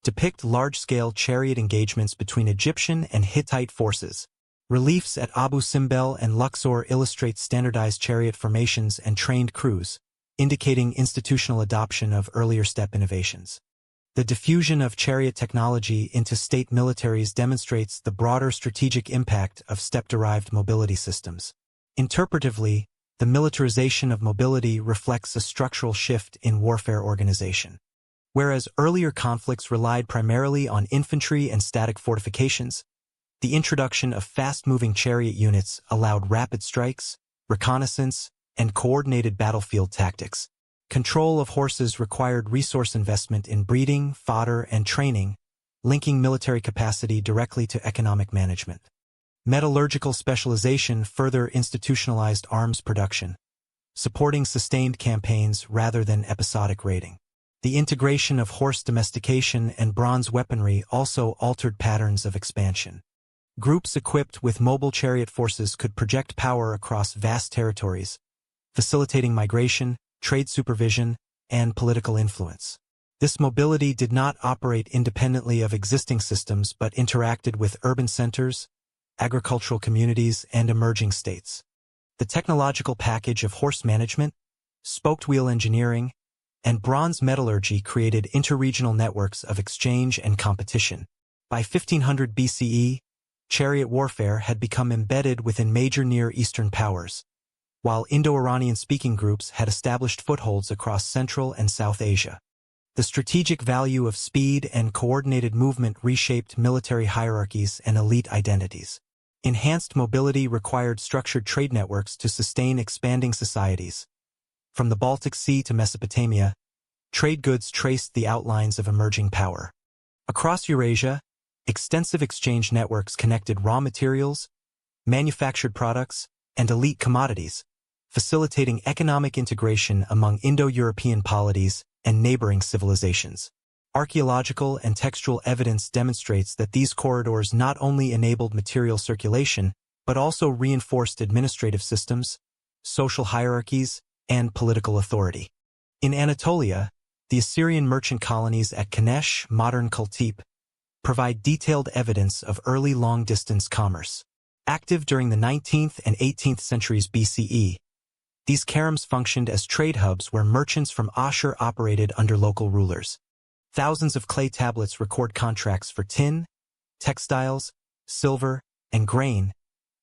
depict large-scale chariot engagements between Egyptian and Hittite forces. Reliefs at Abu Simbel and Luxor illustrate standardized chariot formations and trained crews, indicating institutional adoption of earlier steppe innovations. The diffusion of chariot technology into state militaries demonstrates the broader strategic impact of steppe-derived mobility systems. Interpretively, the militarization of mobility reflects a structural shift in warfare organization. Whereas earlier conflicts relied primarily on infantry and static fortifications, the introduction of fast-moving chariot units allowed rapid strikes, reconnaissance, and coordinated battlefield tactics. Control of horses required resource investment in breeding, fodder, and training, linking military capacity directly to economic management. Metallurgical specialization further institutionalized arms production, supporting sustained campaigns rather than episodic raiding. The integration of horse domestication and bronze weaponry also altered patterns of expansion. Groups equipped with mobile chariot forces could project power across vast territories, facilitating migration, trade supervision, and political influence. This mobility did not operate independently of existing systems but interacted with urban centers, agricultural communities, and emerging states. The technological package of horse management, spoked wheel engineering, and bronze metallurgy created interregional networks of exchange and competition. By 1500 BCE, chariot warfare had become embedded within major Near Eastern powers, while Indo-Iranian-speaking groups had established footholds across Central and South Asia. The strategic value of speed and coordinated movement reshaped military hierarchies and elite identities. Enhanced mobility required structured trade networks to sustain expanding societies. From the Baltic Sea to Mesopotamia, trade goods traced the outlines of emerging power. Across Eurasia, extensive exchange networks connected raw materials, manufactured products, and elite commodities, facilitating economic integration among Indo-European polities and neighboring civilizations. Archaeological and textual evidence demonstrates that these corridors not only enabled material circulation, but also reinforced administrative systems, social hierarchies, and political authority. In Anatolia, the Assyrian merchant colonies at Kanesh, modern Kultepe, provide detailed evidence of early long-distance commerce. Active during the 19th and 18th centuries BCE, these karems functioned as trade hubs where merchants from Ashur operated under local rulers. Thousands of clay tablets record contracts for tin, textiles, silver, and grain,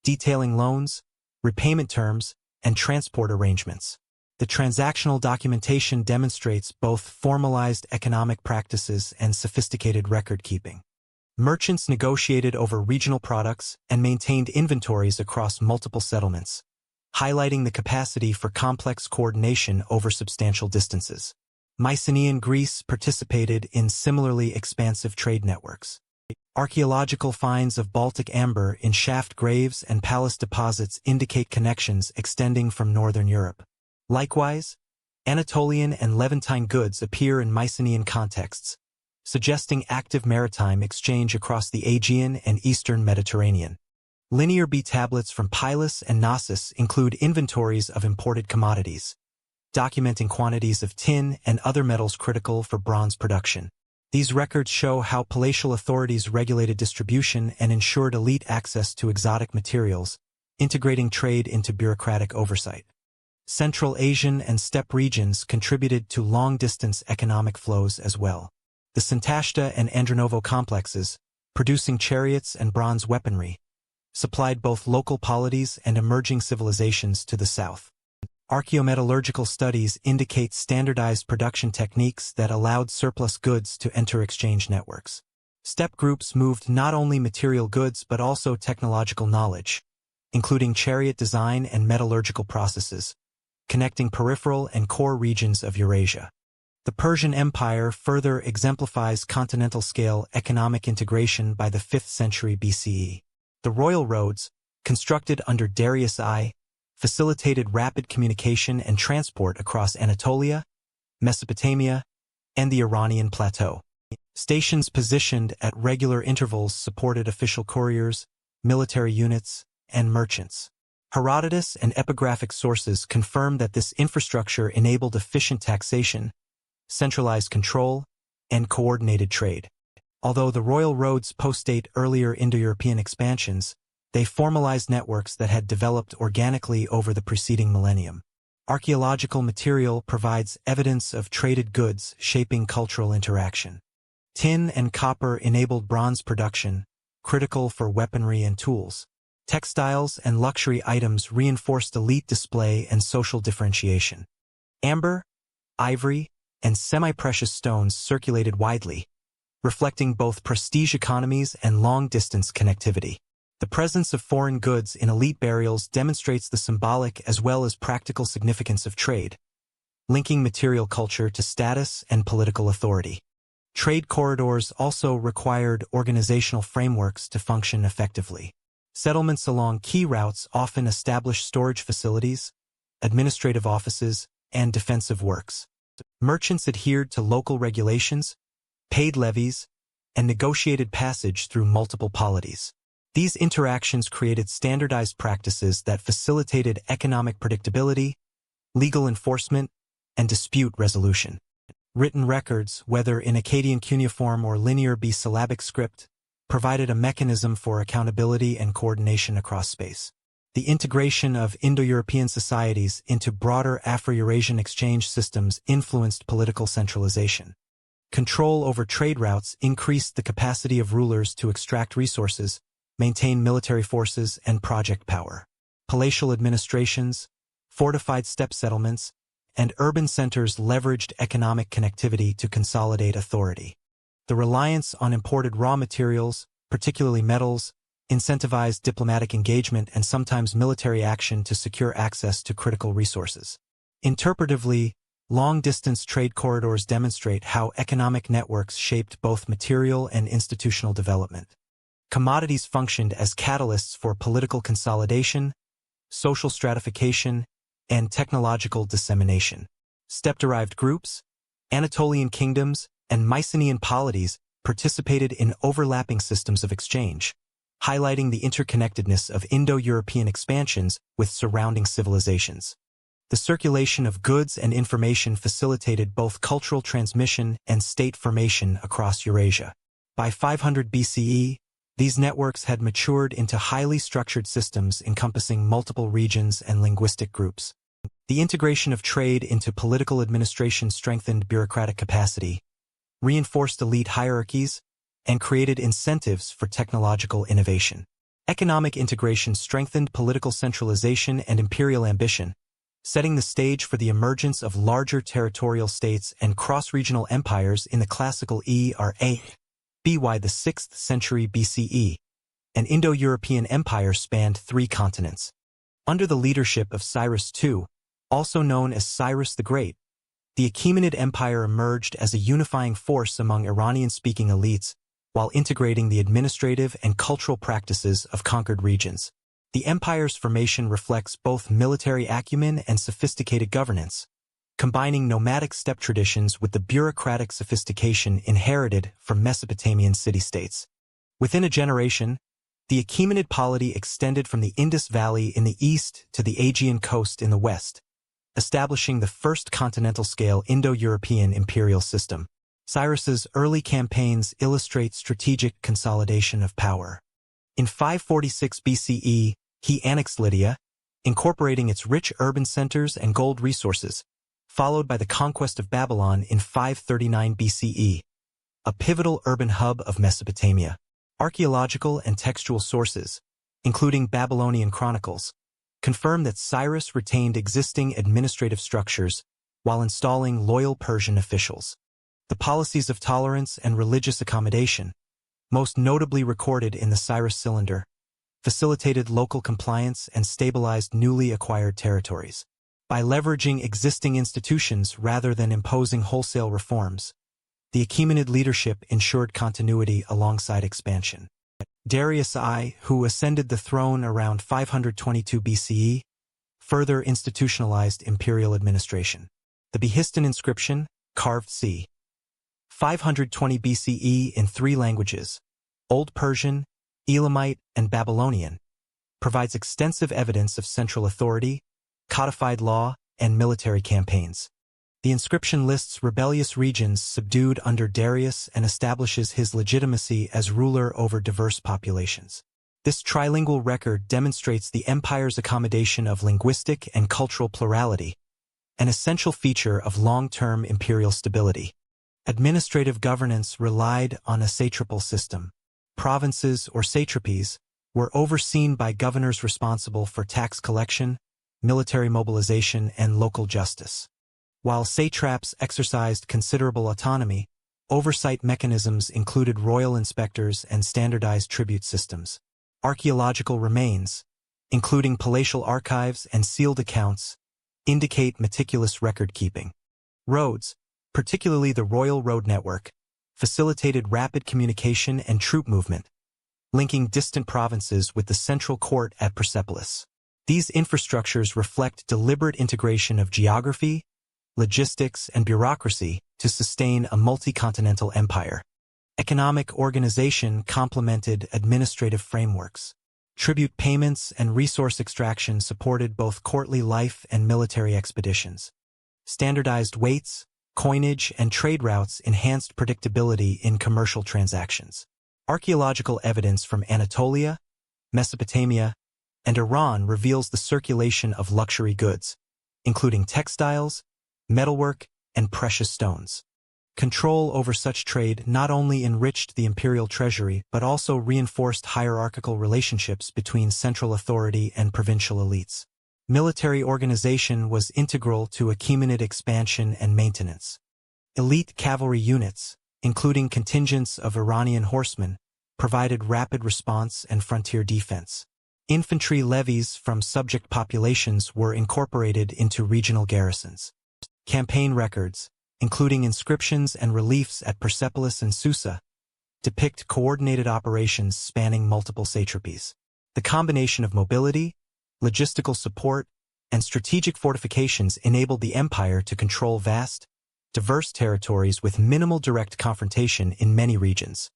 detailing loans, repayment terms, and transport arrangements. The transactional documentation demonstrates both formalized economic practices and sophisticated record-keeping. Merchants negotiated over regional products and maintained inventories across multiple settlements, highlighting the capacity for complex coordination over substantial distances. Mycenaean Greece participated in similarly expansive trade networks. Archaeological finds of Baltic amber in shaft graves and palace deposits indicate connections extending from northern Europe. Likewise, Anatolian and Levantine goods appear in Mycenaean contexts, suggesting active maritime exchange across the Aegean and eastern Mediterranean. Linear B tablets from Pylos and Knossos include inventories of imported commodities, documenting quantities of tin and other metals critical for bronze production. These records show how palatial authorities regulated distribution and ensured elite access to exotic materials, integrating trade into bureaucratic oversight. Central Asian and steppe regions contributed to long-distance economic flows as well. The Santashta and Andronovo complexes, producing chariots and bronze weaponry, supplied both local polities and emerging civilizations to the south. Archaeometallurgical studies indicate standardized production techniques that allowed surplus goods to enter exchange networks. Steppe groups moved not only material goods but also technological knowledge, including chariot design and metallurgical processes, connecting peripheral and core regions of Eurasia. The Persian Empire further exemplifies continental-scale economic integration by the 5th century BCE. The royal roads, constructed under Darius I, facilitated rapid communication and transport across Anatolia, Mesopotamia, and the Iranian plateau. Stations positioned at regular intervals supported official couriers, military units, and merchants. Herodotus and epigraphic sources confirm that this infrastructure enabled efficient taxation, centralized control, and coordinated trade. Although the royal roads postdate earlier Indo-European expansions, they formalized networks that had developed organically over the preceding millennium. Archaeological material provides evidence of traded goods shaping cultural interaction. Tin and copper enabled bronze production, critical for weaponry and tools. Textiles and luxury items reinforced elite display and social differentiation. Amber, ivory, and semi-precious stones circulated widely, reflecting both prestige economies and long-distance connectivity. The presence of foreign goods in elite burials demonstrates the symbolic as well as practical significance of trade, linking material culture to status and political authority. Trade corridors also required organizational frameworks to function effectively. Settlements along key routes often established storage facilities, administrative offices, and defensive works. Merchants adhered to local regulations, paid levies, and negotiated passage through multiple polities. These interactions created standardized practices that facilitated economic predictability, legal enforcement, and dispute resolution. Written records, whether in Akkadian cuneiform or linear B-syllabic script, provided a mechanism for accountability and coordination across space. The integration of Indo-European societies into broader Afro-Eurasian exchange systems influenced political centralization. Control over trade routes increased the capacity of rulers to extract resources, maintain military forces, and project power. Palatial administrations, fortified steppe settlements, and urban centers leveraged economic connectivity to consolidate authority. The reliance on imported raw materials, particularly metals, incentivized diplomatic engagement and sometimes military action to secure access to critical resources. Interpretively, long-distance trade corridors demonstrate how economic networks shaped both material and institutional development. Commodities functioned as catalysts for political consolidation, social stratification, and technological dissemination. Steppe-derived groups, Anatolian kingdoms, and Mycenaean polities participated in overlapping systems of exchange, highlighting the interconnectedness of Indo-European expansions with surrounding civilizations. The circulation of goods and information facilitated both cultural transmission and state formation across Eurasia. By 500 BCE, these networks had matured into highly structured systems encompassing multiple regions and linguistic groups. The integration of trade into political administration strengthened bureaucratic capacity, reinforced elite hierarchies, and created incentives for technological innovation. Economic integration strengthened political centralization and imperial ambition, setting the stage for the emergence of larger territorial states and cross-regional empires in the classical era by the 6th century BCE. An Indo-European empire spanned 3 continents. Under the leadership of Cyrus II, also known as Cyrus the Great, the Achaemenid Empire emerged as a unifying force among Iranian-speaking elites while integrating the administrative and cultural practices of conquered regions. The empire's formation reflects both military acumen and sophisticated governance, combining nomadic steppe traditions with the bureaucratic sophistication inherited from Mesopotamian city-states. Within a generation, the Achaemenid polity extended from the Indus Valley in the east to the Aegean coast in the west, establishing the first continental-scale Indo-European imperial system. Cyrus's early campaigns illustrate strategic consolidation of power. In 546 BCE, he annexed Lydia, incorporating its rich urban centers and gold resources, followed by the conquest of Babylon in 539 BCE, a pivotal urban hub of Mesopotamia. Archaeological and textual sources, including Babylonian chronicles, confirm that Cyrus retained existing administrative structures while installing loyal Persian officials. The policies of tolerance and religious accommodation, most notably recorded in the Cyrus Cylinder, facilitated local compliance and stabilized newly acquired territories. By leveraging existing institutions rather than imposing wholesale reforms, the Achaemenid leadership ensured continuity alongside expansion. Darius I, who ascended the throne around 522 BCE, further institutionalized imperial administration. The Behistun inscription, carved c. 520 BCE in 3 languages, Old Persian, Elamite, and Babylonian, provides extensive evidence of central authority, codified law, and military campaigns. The inscription lists rebellious regions subdued under Darius and establishes his legitimacy as ruler over diverse populations. This trilingual record demonstrates the empire's accommodation of linguistic and cultural plurality, an essential feature of long-term imperial stability. Administrative governance relied on a satrapal system. Provinces or satrapies were overseen by governors responsible for tax collection, military mobilization, and local justice. While satraps exercised considerable autonomy, oversight mechanisms included royal inspectors and standardized tribute systems. Archaeological remains, including palatial archives and sealed accounts, indicate meticulous record-keeping. Roads, particularly the royal road network, facilitated rapid communication and troop movement, linking distant provinces with the central court at Persepolis. These infrastructures reflect deliberate integration of geography, logistics, and bureaucracy to sustain a multi-continental empire. Economic organization complemented administrative frameworks. Tribute payments and resource extraction supported both courtly life and military expeditions. Standardized weights, coinage, and trade routes enhanced predictability in commercial transactions. Archaeological evidence from Anatolia, Mesopotamia, and Iran reveals the circulation of luxury goods, including textiles, metalwork, and precious stones. Control over such trade not only enriched the imperial treasury but also reinforced hierarchical relationships between central authority and provincial elites. Military organization was integral to Achaemenid expansion and maintenance. Elite cavalry units, including contingents of Iranian horsemen, provided rapid response and frontier defense. Infantry levies from subject populations were incorporated into regional garrisons. Campaign records, including inscriptions and reliefs at Persepolis and Susa, depict coordinated operations spanning multiple satrapies. The combination of mobility, logistical support, and strategic fortifications enabled the empire to control vast, diverse territories with minimal direct confrontation in many regions.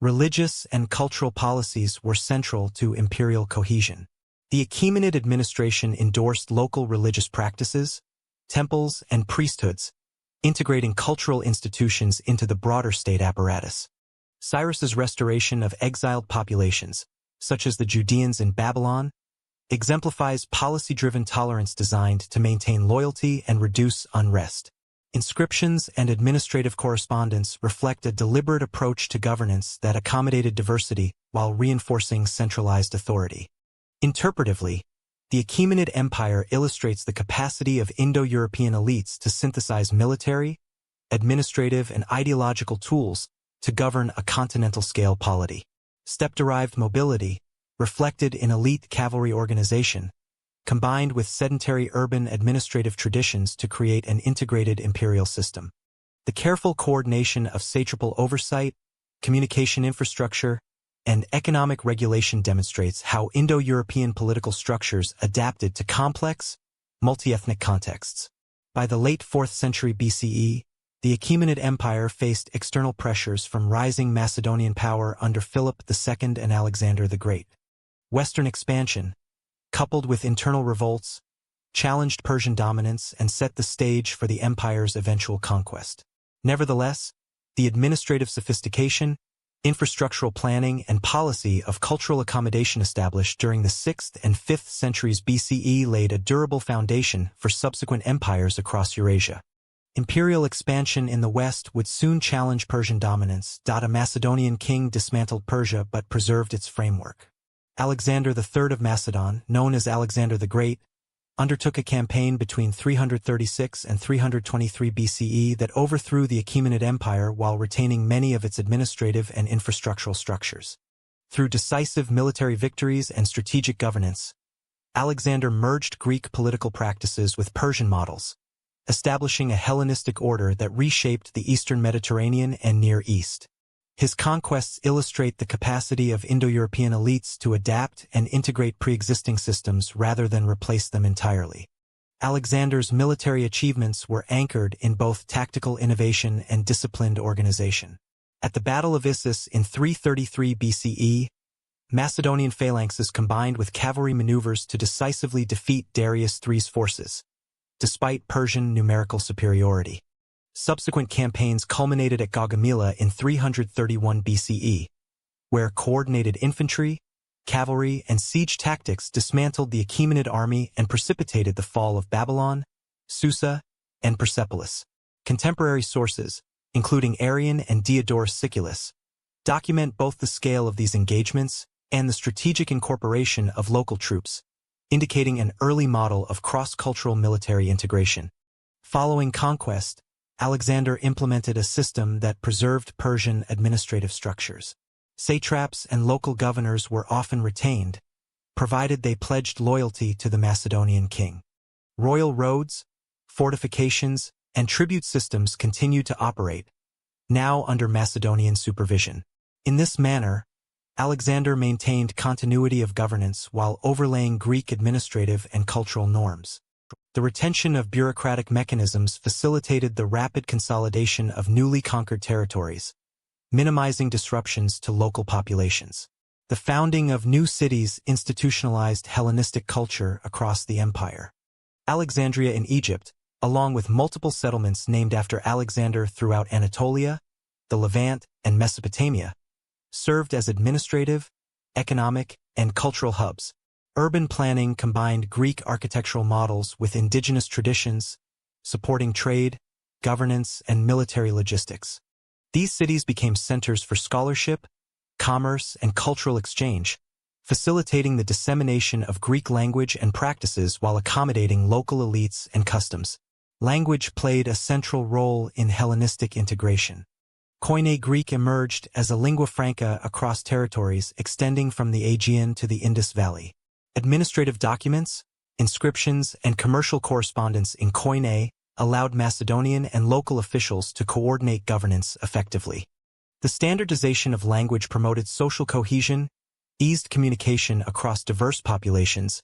Religious and cultural policies were central to imperial cohesion. The Achaemenid administration endorsed local religious practices, temples, and priesthoods, integrating cultural institutions into the broader state apparatus. Cyrus's restoration of exiled populations, such as the Judeans in Babylon, exemplifies policy-driven tolerance designed to maintain loyalty and reduce unrest. Inscriptions and administrative correspondence reflect a deliberate approach to governance that accommodated diversity while reinforcing centralized authority. Interpretively, the Achaemenid Empire illustrates the capacity of Indo-European elites to synthesize military, administrative, and ideological tools to govern a continental-scale polity. Steppe-derived mobility, reflected in elite cavalry organization, combined with sedentary urban administrative traditions to create an integrated imperial system. The careful coordination of satrapal oversight, communication infrastructure, and economic regulation demonstrates how Indo-European political structures adapted to complex, multi-ethnic contexts. By the late 4th century BCE, the Achaemenid Empire faced external pressures from rising Macedonian power under Philip II and Alexander the Great. Western expansion, coupled with internal revolts, challenged Persian dominance and set the stage for the empire's eventual conquest. Nevertheless, the administrative sophistication, infrastructural planning, and policy of cultural accommodation established during the 6th and 5th centuries BCE laid a durable foundation for subsequent empires across Eurasia. Imperial expansion in the west would soon challenge Persian dominance. A Macedonian king dismantled Persia but preserved its framework. Alexander III of Macedon, known as Alexander the Great, undertook a campaign between 336 and 323 BCE that overthrew the Achaemenid Empire while retaining many of its administrative and infrastructural structures. Through decisive military victories and strategic governance, Alexander merged Greek political practices with Persian models, establishing a Hellenistic order that reshaped the Eastern Mediterranean and Near East. His conquests illustrate the capacity of Indo-European elites to adapt and integrate pre-existing systems rather than replace them entirely. Alexander's military achievements were anchored in both tactical innovation and disciplined organization. At the Battle of Issus in 333 BCE, Macedonian phalanxes combined with cavalry maneuvers to decisively defeat Darius III's forces, despite Persian numerical superiority. Subsequent campaigns culminated at Gaugamela in 331 BCE, where coordinated infantry, cavalry, and siege tactics dismantled the Achaemenid army and precipitated the fall of Babylon, Susa, and Persepolis. Contemporary sources, including Arrian and Diodorus Siculus, document both the scale of these engagements and the strategic incorporation of local troops, indicating an early model of cross-cultural military integration. Following conquest, Alexander implemented a system that preserved Persian administrative structures. Satraps and local governors were often retained, provided they pledged loyalty to the Macedonian king. Royal roads, fortifications, and tribute systems continued to operate, now under Macedonian supervision. In this manner, Alexander maintained continuity of governance while overlaying Greek administrative and cultural norms. The retention of bureaucratic mechanisms facilitated the rapid consolidation of newly conquered territories, minimizing disruptions to local populations. The founding of new cities institutionalized Hellenistic culture across the empire. Alexandria in Egypt, along with multiple settlements named after Alexander throughout Anatolia, the Levant, and Mesopotamia, served as administrative, economic, and cultural hubs. Urban planning combined Greek architectural models with indigenous traditions, supporting trade, governance, and military logistics. These cities became centers for scholarship, commerce, and cultural exchange, facilitating the dissemination of Greek language and practices while accommodating local elites and customs. Language played a central role in Hellenistic integration. Koine Greek emerged as a lingua franca across territories extending from the Aegean to the Indus Valley. Administrative documents, inscriptions, and commercial correspondence in Koine allowed Macedonian and local officials to coordinate governance effectively. The standardization of language promoted social cohesion, eased communication across diverse populations,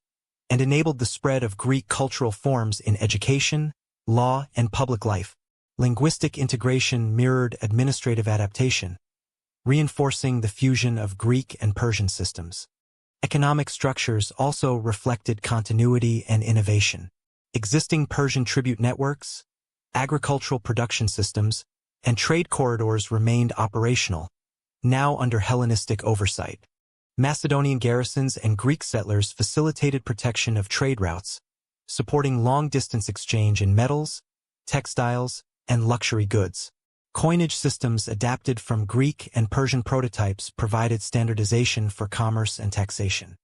and enabled the spread of Greek cultural forms in education, law, and public life. Linguistic integration mirrored administrative adaptation, reinforcing the fusion of Greek and Persian systems. Economic structures also reflected continuity and innovation. Existing Persian tribute networks, agricultural production systems, and trade corridors remained operational, now under Hellenistic oversight. Macedonian garrisons and Greek settlers facilitated protection of trade routes, supporting long-distance exchange in metals, textiles, and luxury goods. Coinage systems adapted from Greek and Persian prototypes provided standardization for commerce and taxation.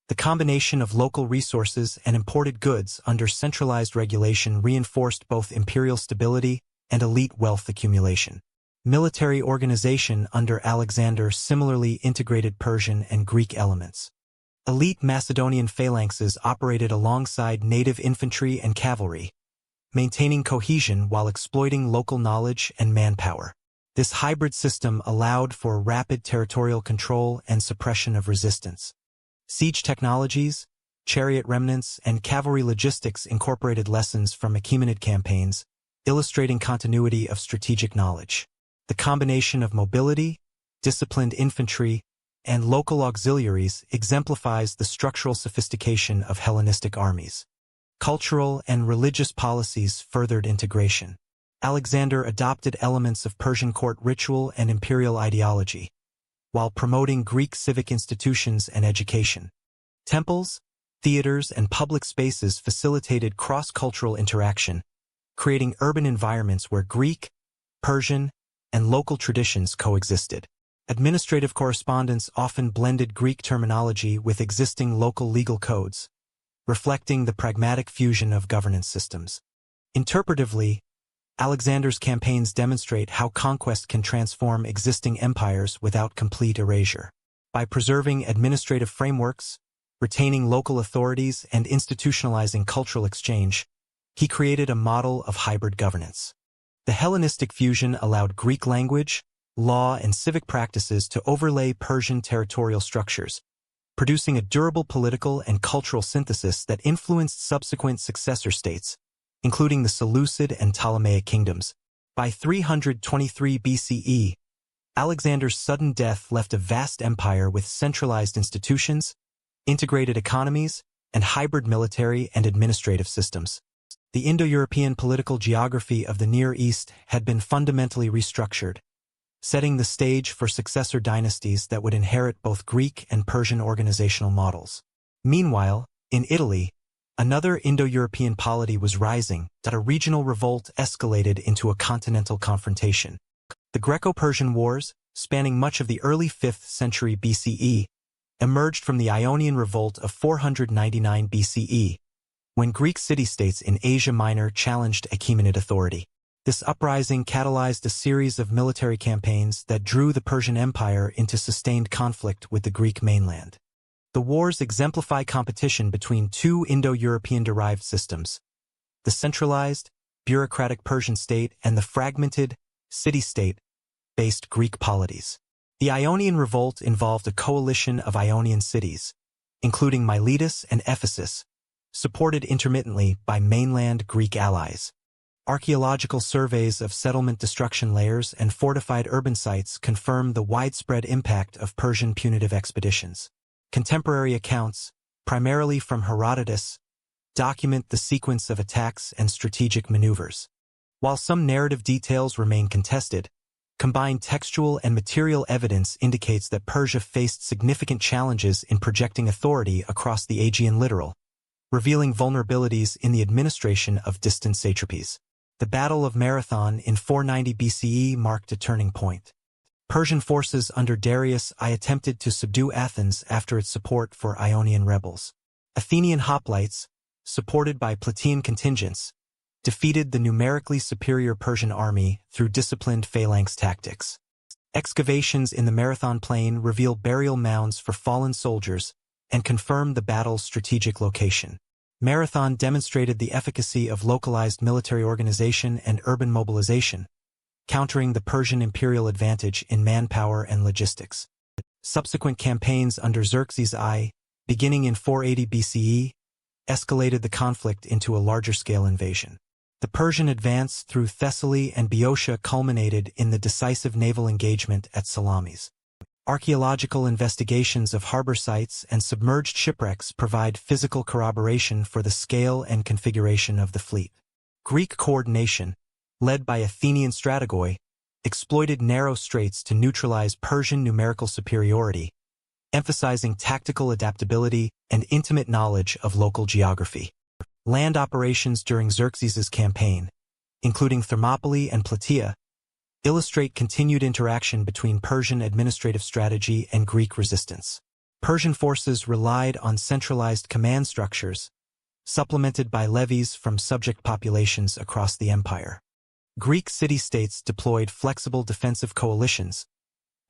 The combination of local resources and imported goods under centralized regulation reinforced both imperial stability and elite wealth accumulation. Military organization under Alexander similarly integrated Persian and Greek elements. Elite Macedonian phalanxes operated alongside native infantry and cavalry, maintaining cohesion while exploiting local knowledge and manpower. This hybrid system allowed for rapid territorial control and suppression of resistance. Siege technologies, chariot remnants, and cavalry logistics incorporated lessons from Achaemenid campaigns, illustrating continuity of strategic knowledge. The combination of mobility, disciplined infantry, and local auxiliaries exemplifies the structural sophistication of Hellenistic armies. Cultural and religious policies furthered integration. Alexander adopted elements of Persian court ritual and imperial ideology, while promoting Greek civic institutions and education. Temples, theaters, and public spaces facilitated cross-cultural interaction, creating urban environments where Greek, Persian, and local traditions coexisted. Administrative correspondence often blended Greek terminology with existing local legal codes, reflecting the pragmatic fusion of governance systems. Interpretively, Alexander's campaigns demonstrate how conquest can transform existing empires without complete erasure. By preserving administrative frameworks, retaining local authorities, and institutionalizing cultural exchange, he created a model of hybrid governance. The Hellenistic fusion allowed Greek language, law, and civic practices to overlay Persian territorial structures, producing a durable political and cultural synthesis that influenced subsequent successor states, including the Seleucid and Ptolemaic kingdoms. By 323 BCE, Alexander's sudden death left a vast empire with centralized institutions, integrated economies, and hybrid military and administrative systems. The Indo-European political geography of the Near East had been fundamentally restructured, setting the stage for successor dynasties that would inherit both Greek and Persian organizational models. Meanwhile, in Italy, another Indo-European polity was rising, that a regional revolt escalated into a continental confrontation. The Greco-Persian Wars, spanning much of the early 5th century BCE, emerged from the Ionian Revolt of 499 BCE, when Greek city-states in Asia Minor challenged Achaemenid authority. This uprising catalyzed a series of military campaigns that drew the Persian Empire into sustained conflict with the Greek mainland. The wars exemplify competition between two Indo-European-derived systems, the centralized, bureaucratic Persian state and the fragmented, city-state-based Greek polities. The Ionian Revolt involved a coalition of Ionian cities, including Miletus and Ephesus, supported intermittently by mainland Greek allies. Archaeological surveys of settlement destruction layers and fortified urban sites confirm the widespread impact of Persian punitive expeditions. Contemporary accounts, primarily from Herodotus, document the sequence of attacks and strategic maneuvers. While some narrative details remain contested, combined textual and material evidence indicates that Persia faced significant challenges in projecting authority across the Aegean littoral, revealing vulnerabilities in the administration of distant satrapies. The Battle of Marathon in 490 BCE marked a turning point. Persian forces under Darius I attempted to subdue Athens after its support for Ionian rebels. Athenian hoplites, supported by Plataean contingents, defeated the numerically superior Persian army through disciplined phalanx tactics. Excavations in the Marathon plain reveal burial mounds for fallen soldiers and confirm the battle's strategic location. Marathon demonstrated the efficacy of localized military organization and urban mobilization, countering the Persian imperial advantage in manpower and logistics. Subsequent campaigns under Xerxes I, beginning in 480 BCE, escalated the conflict into a larger-scale invasion. The Persian advance through Thessaly and Boeotia culminated in the decisive naval engagement at Salamis. Archaeological investigations of harbor sites and submerged shipwrecks provide physical corroboration for the scale and configuration of the fleet. Greek coordination, led by Athenian strategoi, exploited narrow straits to neutralize Persian numerical superiority, emphasizing tactical adaptability and intimate knowledge of local geography. Land operations during Xerxes's campaign, including Thermopylae and Plataea, illustrate continued interaction between Persian administrative strategy and Greek resistance. Persian forces relied on centralized command structures, supplemented by levies from subject populations across the empire. Greek city-states deployed flexible defensive coalitions,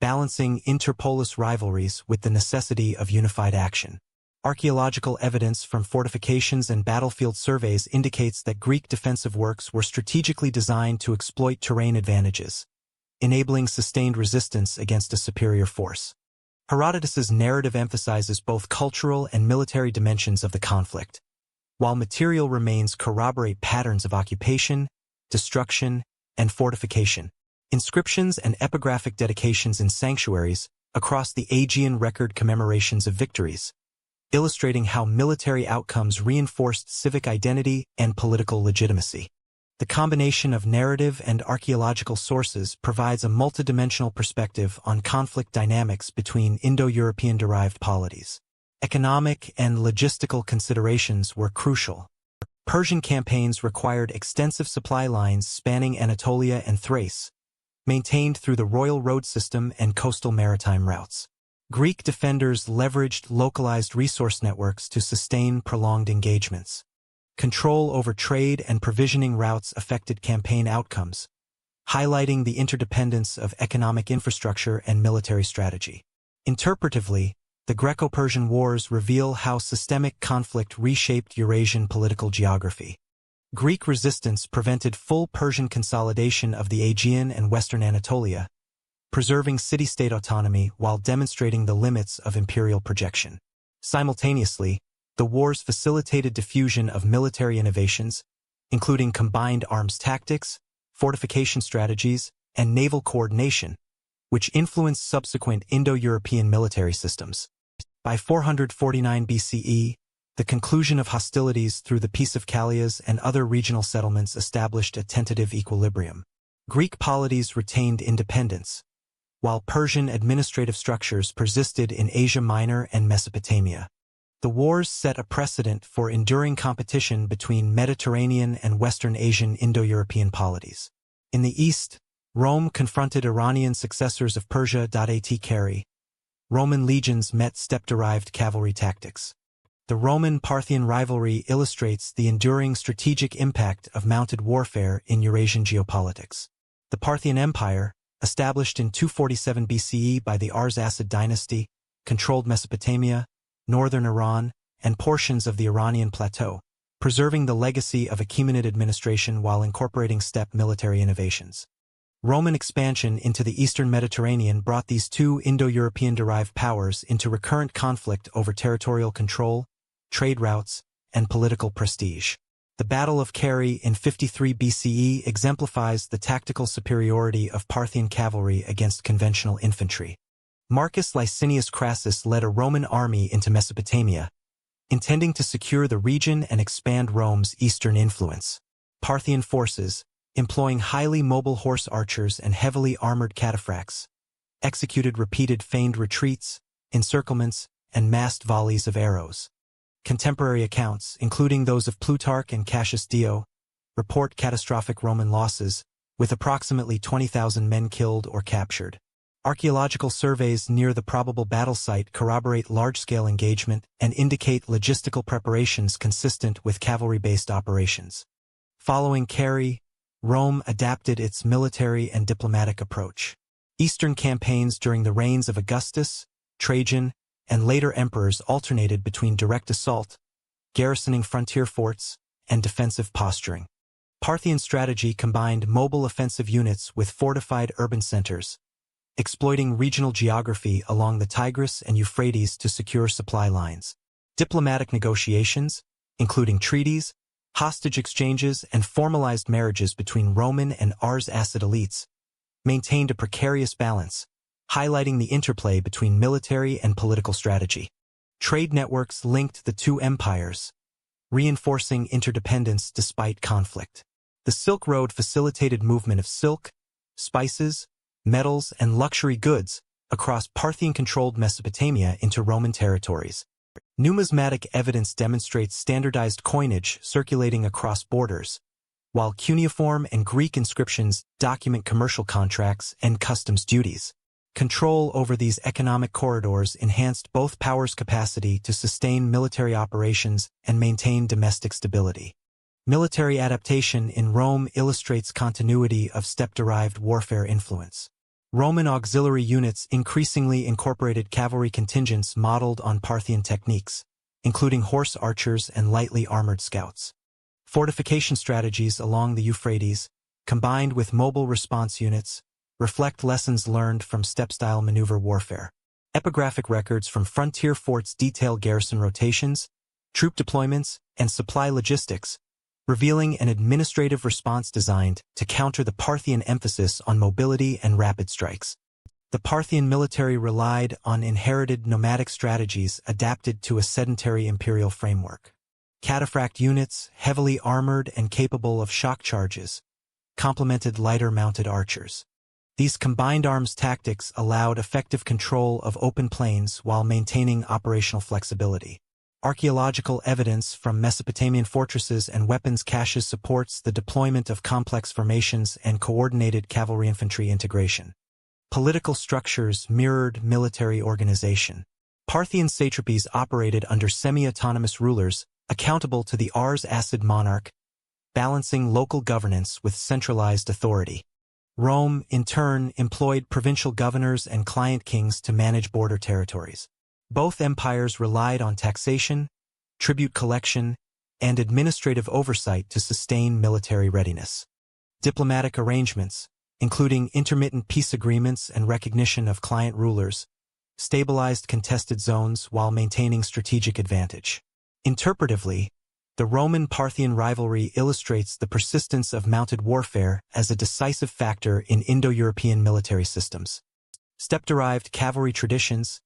balancing interpolis rivalries with the necessity of unified action. Archaeological evidence from fortifications and battlefield surveys indicates that Greek defensive works were strategically designed to exploit terrain advantages, enabling sustained resistance against a superior force. Herodotus's narrative emphasizes both cultural and military dimensions of the conflict, while material remains corroborate patterns of occupation, destruction, and fortification. Inscriptions and epigraphic dedications in sanctuaries across the Aegean record commemorations of victories, illustrating how military outcomes reinforced civic identity and political legitimacy. The combination of narrative and archaeological sources provides a multidimensional perspective on conflict dynamics between Indo-European-derived polities. Economic and logistical considerations were crucial. Persian campaigns required extensive supply lines spanning Anatolia and Thrace, maintained through the royal road system and coastal maritime routes. Greek defenders leveraged localized resource networks to sustain prolonged engagements. Control over trade and provisioning routes affected campaign outcomes, highlighting the interdependence of economic infrastructure and military strategy. Interpretively, the Greco-Persian Wars reveal how systemic conflict reshaped Eurasian political geography. Greek resistance prevented full Persian consolidation of the Aegean and Western Anatolia, preserving city-state autonomy while demonstrating the limits of imperial projection. Simultaneously, the wars facilitated diffusion of military innovations, including combined arms tactics, fortification strategies, and naval coordination, which influenced subsequent Indo-European military systems. By 449 BCE, the conclusion of hostilities through the Peace of Calais and other regional settlements established a tentative equilibrium. Greek polities retained independence, while Persian administrative structures persisted in Asia Minor and Mesopotamia. The wars set a precedent for enduring competition between Mediterranean and Western Asian Indo-European polities. In the east, Rome confronted Iranian successors of Persia. At Roman legions met steppe-derived cavalry tactics. The Roman-Parthian rivalry illustrates the enduring strategic impact of mounted warfare in Eurasian geopolitics. The Parthian Empire, established in 247 BCE by the Arsacid dynasty, controlled Mesopotamia, northern Iran, and portions of the Iranian plateau, preserving the legacy of Achaemenid administration while incorporating steppe military innovations. Roman expansion into the eastern Mediterranean brought these two Indo-European-derived powers into recurrent conflict over territorial control, trade routes, and political prestige. The Battle of Carrhae in 53 BCE exemplifies the tactical superiority of Parthian cavalry against conventional infantry. Marcus Licinius Crassus led a Roman army into Mesopotamia, intending to secure the region and expand Rome's eastern influence. Parthian forces, employing highly mobile horse archers and heavily armored cataphracts, executed repeated feigned retreats, encirclements, and massed volleys of arrows. Contemporary accounts, including those of Plutarch and Cassius Dio, report catastrophic Roman losses, with approximately 20,000 men killed or captured. Archaeological surveys near the probable battle site corroborate large-scale engagement and indicate logistical preparations consistent with cavalry-based operations. Following Carrhae, Rome adapted its military and diplomatic approach. Eastern campaigns during the reigns of Augustus, Trajan, and later emperors alternated between direct assault, garrisoning frontier forts, and defensive posturing. Parthian strategy combined mobile offensive units with fortified urban centers, exploiting regional geography along the Tigris and Euphrates to secure supply lines. Diplomatic negotiations, including treaties, hostage exchanges, and formalized marriages between Roman and Arsacid elites, maintained a precarious balance, highlighting the interplay between military and political strategy. Trade networks linked the two empires, reinforcing interdependence despite conflict. The Silk Road facilitated movement of silk, spices, metals, and luxury goods across Parthian-controlled Mesopotamia into Roman territories. Numismatic evidence demonstrates standardized coinage circulating across borders, while cuneiform and Greek inscriptions document commercial contracts and customs duties. Control over these economic corridors enhanced both powers' capacity to sustain military operations and maintain domestic stability. Military adaptation in Rome illustrates continuity of steppe-derived warfare influence. Roman auxiliary units increasingly incorporated cavalry contingents modeled on Parthian techniques, including horse archers and lightly armored scouts. Fortification strategies along the Euphrates, combined with mobile response units, reflect lessons learned from steppe-style maneuver warfare. Epigraphic records from frontier forts detail garrison rotations, troop deployments, and supply logistics, revealing an administrative response designed to counter the Parthian emphasis on mobility and rapid strikes. The Parthian military relied on inherited nomadic strategies adapted to a sedentary imperial framework. Cataphract units, heavily armored and capable of shock charges, complemented lighter mounted archers. These combined arms tactics allowed effective control of open plains while maintaining operational flexibility. Archaeological evidence from Mesopotamian fortresses and weapons caches supports the deployment of complex formations and coordinated cavalry-infantry integration. Political structures mirrored military organization. Parthian satrapies operated under semi-autonomous rulers, accountable to the Arsacid monarch, balancing local governance with centralized authority. Rome, in turn, employed provincial governors and client kings to manage border territories. Both empires relied on taxation, tribute collection, and administrative oversight to sustain military readiness. Diplomatic arrangements, including intermittent peace agreements and recognition of client rulers, stabilized contested zones while maintaining strategic advantage. Interpretively, the Roman-Parthian rivalry illustrates the persistence of mounted warfare as a decisive factor in Indo-European military systems. Steppe-derived cavalry traditions,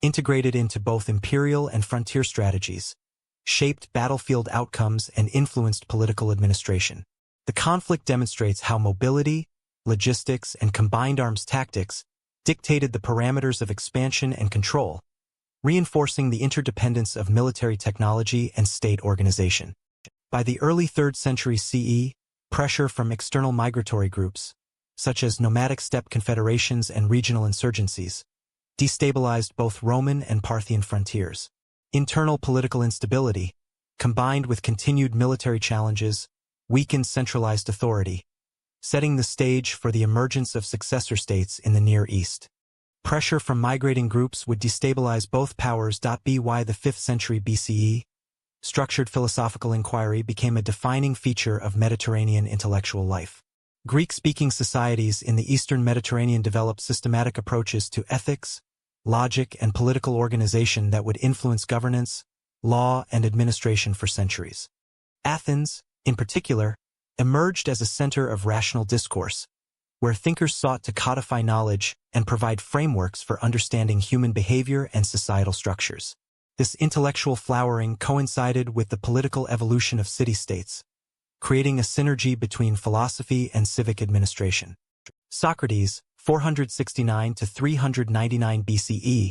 integrated into both imperial and frontier strategies, shaped battlefield outcomes and influenced political administration. The conflict demonstrates how mobility, logistics, and combined arms tactics dictated the parameters of expansion and control, reinforcing the interdependence of military technology and state organization. By the early 3rd century CE, pressure from external migratory groups, such as nomadic steppe confederations and regional insurgencies, destabilized both Roman and Parthian frontiers. Internal political instability, combined with continued military challenges, weakened centralized authority, setting the stage for the emergence of successor states in the Near East. Pressure from migrating groups would destabilize both powers. By the 5th century BCE, structured philosophical inquiry became a defining feature of Mediterranean intellectual life. Greek-speaking societies in the Eastern Mediterranean developed systematic approaches to ethics, logic, and political organization that would influence governance, law, and administration for centuries. Athens, in particular, emerged as a center of rational discourse, where thinkers sought to codify knowledge and provide frameworks for understanding human behavior and societal structures. This intellectual flowering coincided with the political evolution of city-states, creating a synergy between philosophy and civic administration. Socrates, 469 to 399 BCE,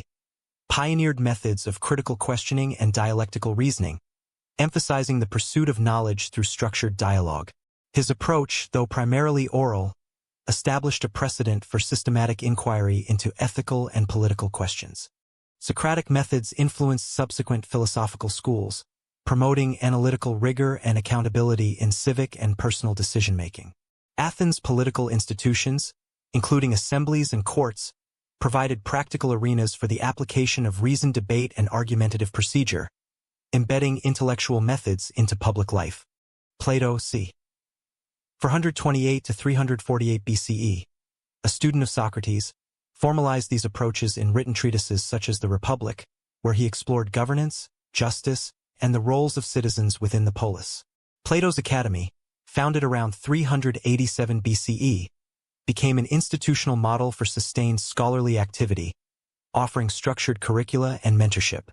pioneered methods of critical questioning and dialectical reasoning, emphasizing the pursuit of knowledge through structured dialogue. His approach, though primarily oral, established a precedent for systematic inquiry into ethical and political questions. Socratic methods influenced subsequent philosophical schools, promoting analytical rigor and accountability in civic and personal decision-making. Athens' political institutions, including assemblies and courts, provided practical arenas for the application of reasoned debate and argumentative procedure, embedding intellectual methods into public life. Plato c. 428 to 348 BCE, a student of Socrates, formalized these approaches in written treatises such as the Republic, where he explored governance, justice, and the roles of citizens within the polis. Plato's Academy, founded around 387 BCE, became an institutional model for sustained scholarly activity, offering structured curricula and mentorship.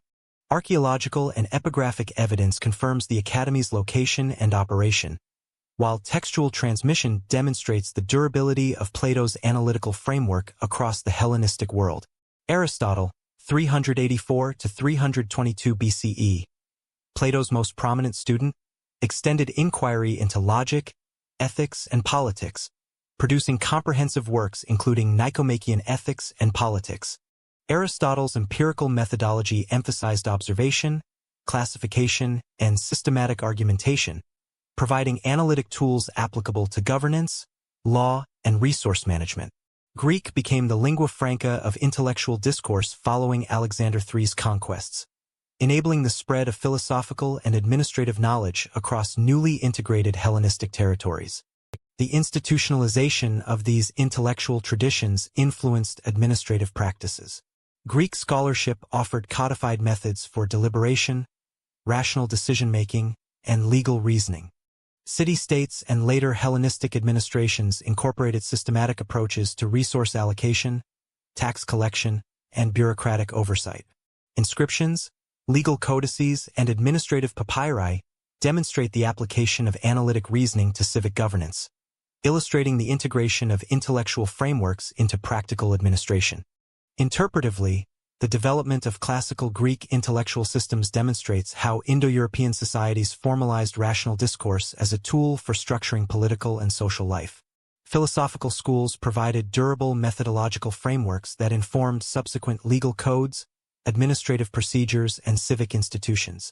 Archaeological and epigraphic evidence confirms the Academy's location and operation, while textual transmission demonstrates the durability of Plato's analytical framework across the Hellenistic world. Aristotle, 384 to 322 BCE, Plato's most prominent student, extended inquiry into logic, ethics, and politics, producing comprehensive works including Nicomachean Ethics and Politics. Aristotle's empirical methodology emphasized observation, classification, and systematic argumentation, providing analytic tools applicable to governance, law, and resource management. Greek became the lingua franca of intellectual discourse following Alexander III's conquests, enabling the spread of philosophical and administrative knowledge across newly integrated Hellenistic territories. The institutionalization of these intellectual traditions influenced administrative practices. Greek scholarship offered codified methods for deliberation, rational decision-making, and legal reasoning. City-states and later Hellenistic administrations incorporated systematic approaches to resource allocation, tax collection, and bureaucratic oversight. Inscriptions, legal codices, and administrative papyri demonstrate the application of analytic reasoning to civic governance, illustrating the integration of intellectual frameworks into practical administration. Interpretively, the development of classical Greek intellectual systems demonstrates how Indo-European societies formalized rational discourse as a tool for structuring political and social life. Philosophical schools provided durable methodological frameworks that informed subsequent legal codes, administrative procedures, and civic institutions.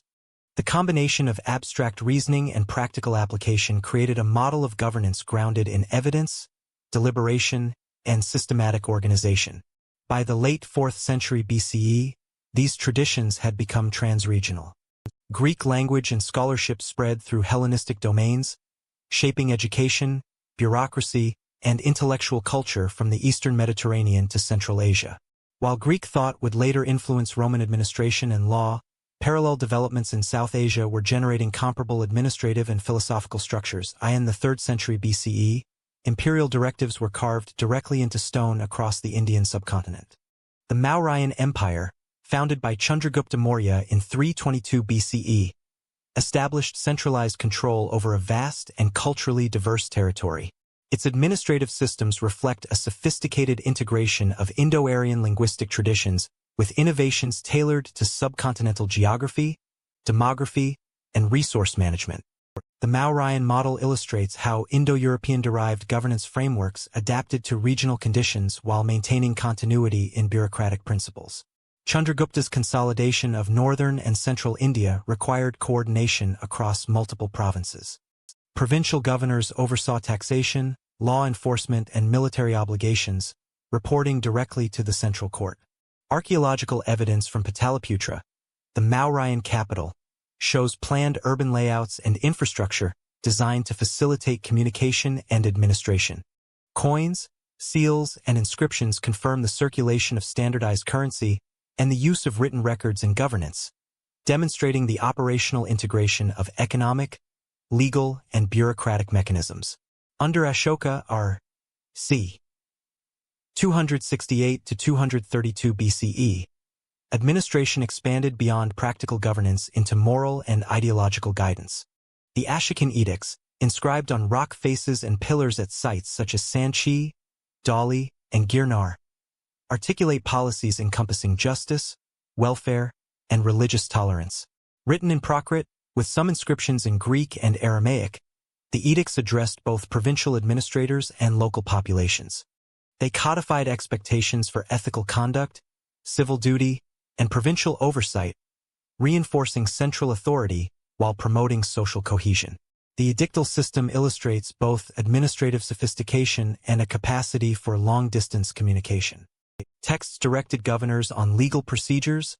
The combination of abstract reasoning and practical application created a model of governance grounded in evidence, deliberation, and systematic organization. By the late 4th century BCE, these traditions had become transregional. Greek language and scholarship spread through Hellenistic domains, shaping education, bureaucracy, and intellectual culture from the Eastern Mediterranean to Central Asia. While Greek thought would later influence Roman administration and law, parallel developments in South Asia were generating comparable administrative and philosophical structures. In the 3rd century BCE, imperial directives were carved directly into stone across the Indian subcontinent. The Mauryan Empire, founded by Chandragupta Maurya in 322 BCE, established centralized control over a vast and culturally diverse territory. Its administrative systems reflect a sophisticated integration of Indo-Aryan linguistic traditions with innovations tailored to subcontinental geography, demography, and resource management. The Mauryan model illustrates how Indo-European-derived governance frameworks adapted to regional conditions while maintaining continuity in bureaucratic principles. Chandragupta's consolidation of northern and central India required coordination across multiple provinces. Provincial governors oversaw taxation, law enforcement, and military obligations, reporting directly to the central court. Archaeological evidence from Pataliputra, the Mauryan capital, shows planned urban layouts and infrastructure designed to facilitate communication and administration. Coins, seals, and inscriptions confirm the circulation of standardized currency and the use of written records in governance, demonstrating the operational integration of economic, legal, and bureaucratic mechanisms. Under Ashoka are c. 268 to 232 BCE. Administration expanded beyond practical governance into moral and ideological guidance. The Ashokan edicts, inscribed on rock faces and pillars at sites such as Sanchi, Dhali, and Girnar, articulate policies encompassing justice, welfare, and religious tolerance. Written in Prakrit, with some inscriptions in Greek and Aramaic, the edicts addressed both provincial administrators and local populations. They codified expectations for ethical conduct, civil duty, and provincial oversight, reinforcing central authority while promoting social cohesion. The edictal system illustrates both administrative sophistication and a capacity for long-distance communication. Texts directed governors on legal procedures,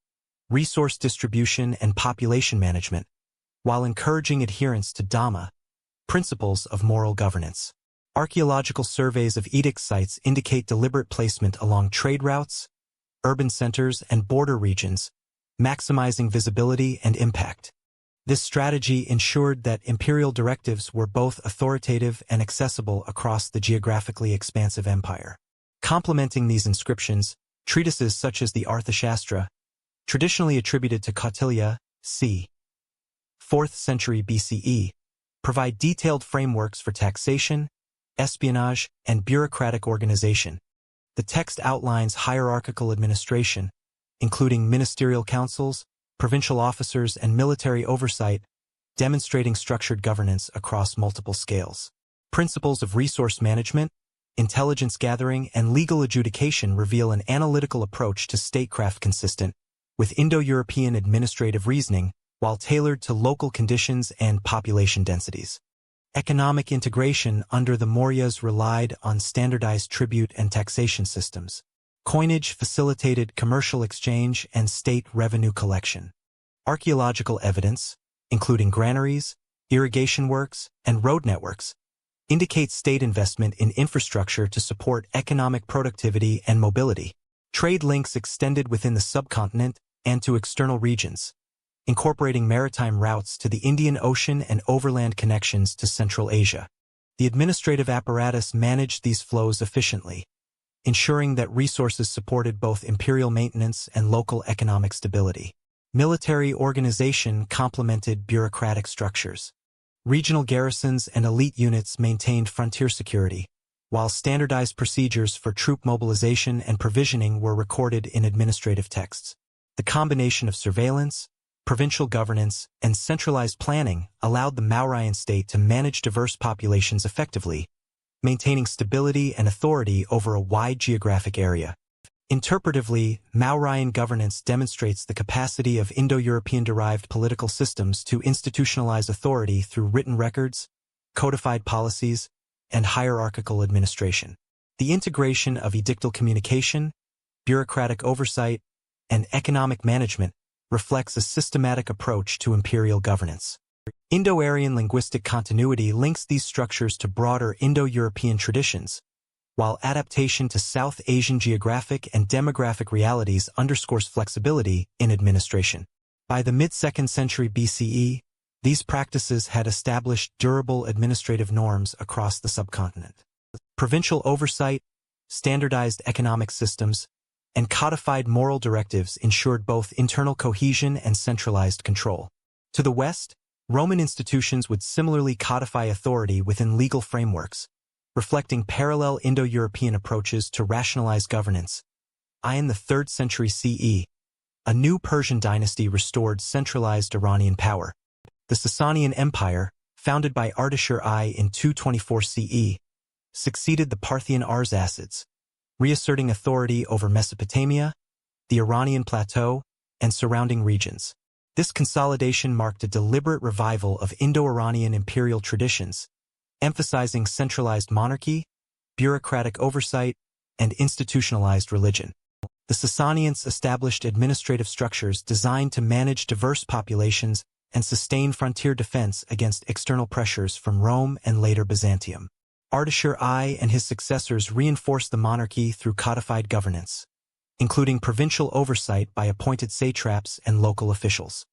resource distribution, and population management, while encouraging adherence to Dhamma, principles of moral governance. Archaeological surveys of edict sites indicate deliberate placement along trade routes, urban centers, and border regions, maximizing visibility and impact. This strategy ensured that imperial directives were both authoritative and accessible across the geographically expansive empire. Complementing these inscriptions, treatises such as the Arthashastra, traditionally attributed to Kautilya, c. 4th century BCE, provide detailed frameworks for taxation, espionage, and bureaucratic organization. The text outlines hierarchical administration, including ministerial councils, provincial officers, and military oversight, demonstrating structured governance across multiple scales. Principles of resource management, intelligence gathering, and legal adjudication reveal an analytical approach to statecraft consistent with Indo-European administrative reasoning while tailored to local conditions and population densities. Economic integration under the Mauryas relied on standardized tribute and taxation systems. Coinage facilitated commercial exchange and state revenue collection. Archaeological evidence, including granaries, irrigation works, and road networks, indicates state investment in infrastructure to support economic productivity and mobility. Trade links extended within the subcontinent and to external regions, incorporating maritime routes to the Indian Ocean and overland connections to Central Asia. The administrative apparatus managed these flows efficiently, ensuring that resources supported both imperial maintenance and local economic stability. Military organization complemented bureaucratic structures. Regional garrisons and elite units maintained frontier security, while standardized procedures for troop mobilization and provisioning were recorded in administrative texts. The combination of surveillance, provincial governance, and centralized planning allowed the Mauryan state to manage diverse populations effectively, maintaining stability and authority over a wide geographic area. Interpretively, Mauryan governance demonstrates the capacity of Indo-European-derived political systems to institutionalize authority through written records, codified policies, and hierarchical administration. The integration of edictal communication, bureaucratic oversight, and economic management reflects a systematic approach to imperial governance. Indo-Aryan linguistic continuity links these structures to broader Indo-European traditions, while adaptation to South Asian geographic and demographic realities underscores flexibility in administration. By the mid-2nd century BCE, these practices had established durable administrative norms across the subcontinent. Provincial oversight, standardized economic systems, and codified moral directives ensured both internal cohesion and centralized control. To the west, Roman institutions would similarly codify authority within legal frameworks, reflecting parallel Indo-European approaches to rationalize governance. In the 3rd century CE, a new Persian dynasty restored centralized Iranian power. The Sasanian Empire, founded by Ardashir I in 224 CE, succeeded the Parthian Arsacids, reasserting authority over Mesopotamia, the Iranian plateau, and surrounding regions. This consolidation marked a deliberate revival of Indo-Iranian imperial traditions, emphasizing centralized monarchy, bureaucratic oversight, and institutionalized religion. The Sasanians established administrative structures designed to manage diverse populations and sustain frontier defense against external pressures from Rome and later Byzantium. Ardashir I and his successors reinforced the monarchy through codified governance, including provincial oversight by appointed satraps and local officials.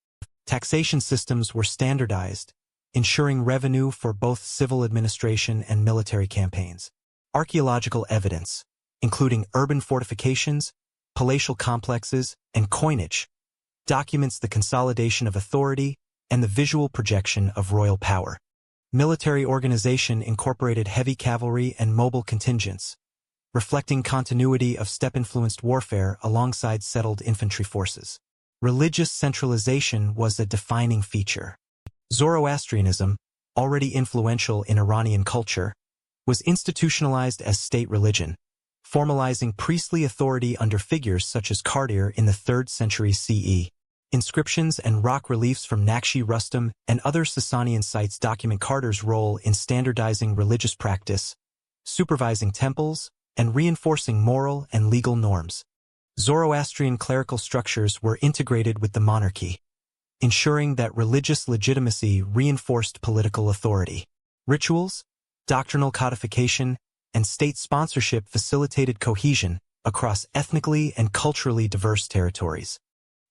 Taxation systems were standardized, ensuring revenue for both civil administration and military campaigns. Archaeological evidence, including urban fortifications, palatial complexes, and coinage, documents the consolidation of authority and the visual projection of royal power. Military organization incorporated heavy cavalry and mobile contingents, reflecting continuity of steppe-influenced warfare alongside settled infantry forces. Religious centralization was a defining feature. Zoroastrianism, already influential in Iranian culture, was institutionalized as state religion, formalizing priestly authority under figures such as Qardir in the 3rd century CE. Inscriptions and rock reliefs from Naqshi Rustam and other Sasanian sites document Qardir's role in standardizing religious practice, supervising temples, and reinforcing moral and legal norms. Zoroastrian clerical structures were integrated with the monarchy, ensuring that religious legitimacy reinforced political authority. Rituals, doctrinal codification, and state sponsorship facilitated cohesion across ethnically and culturally diverse territories.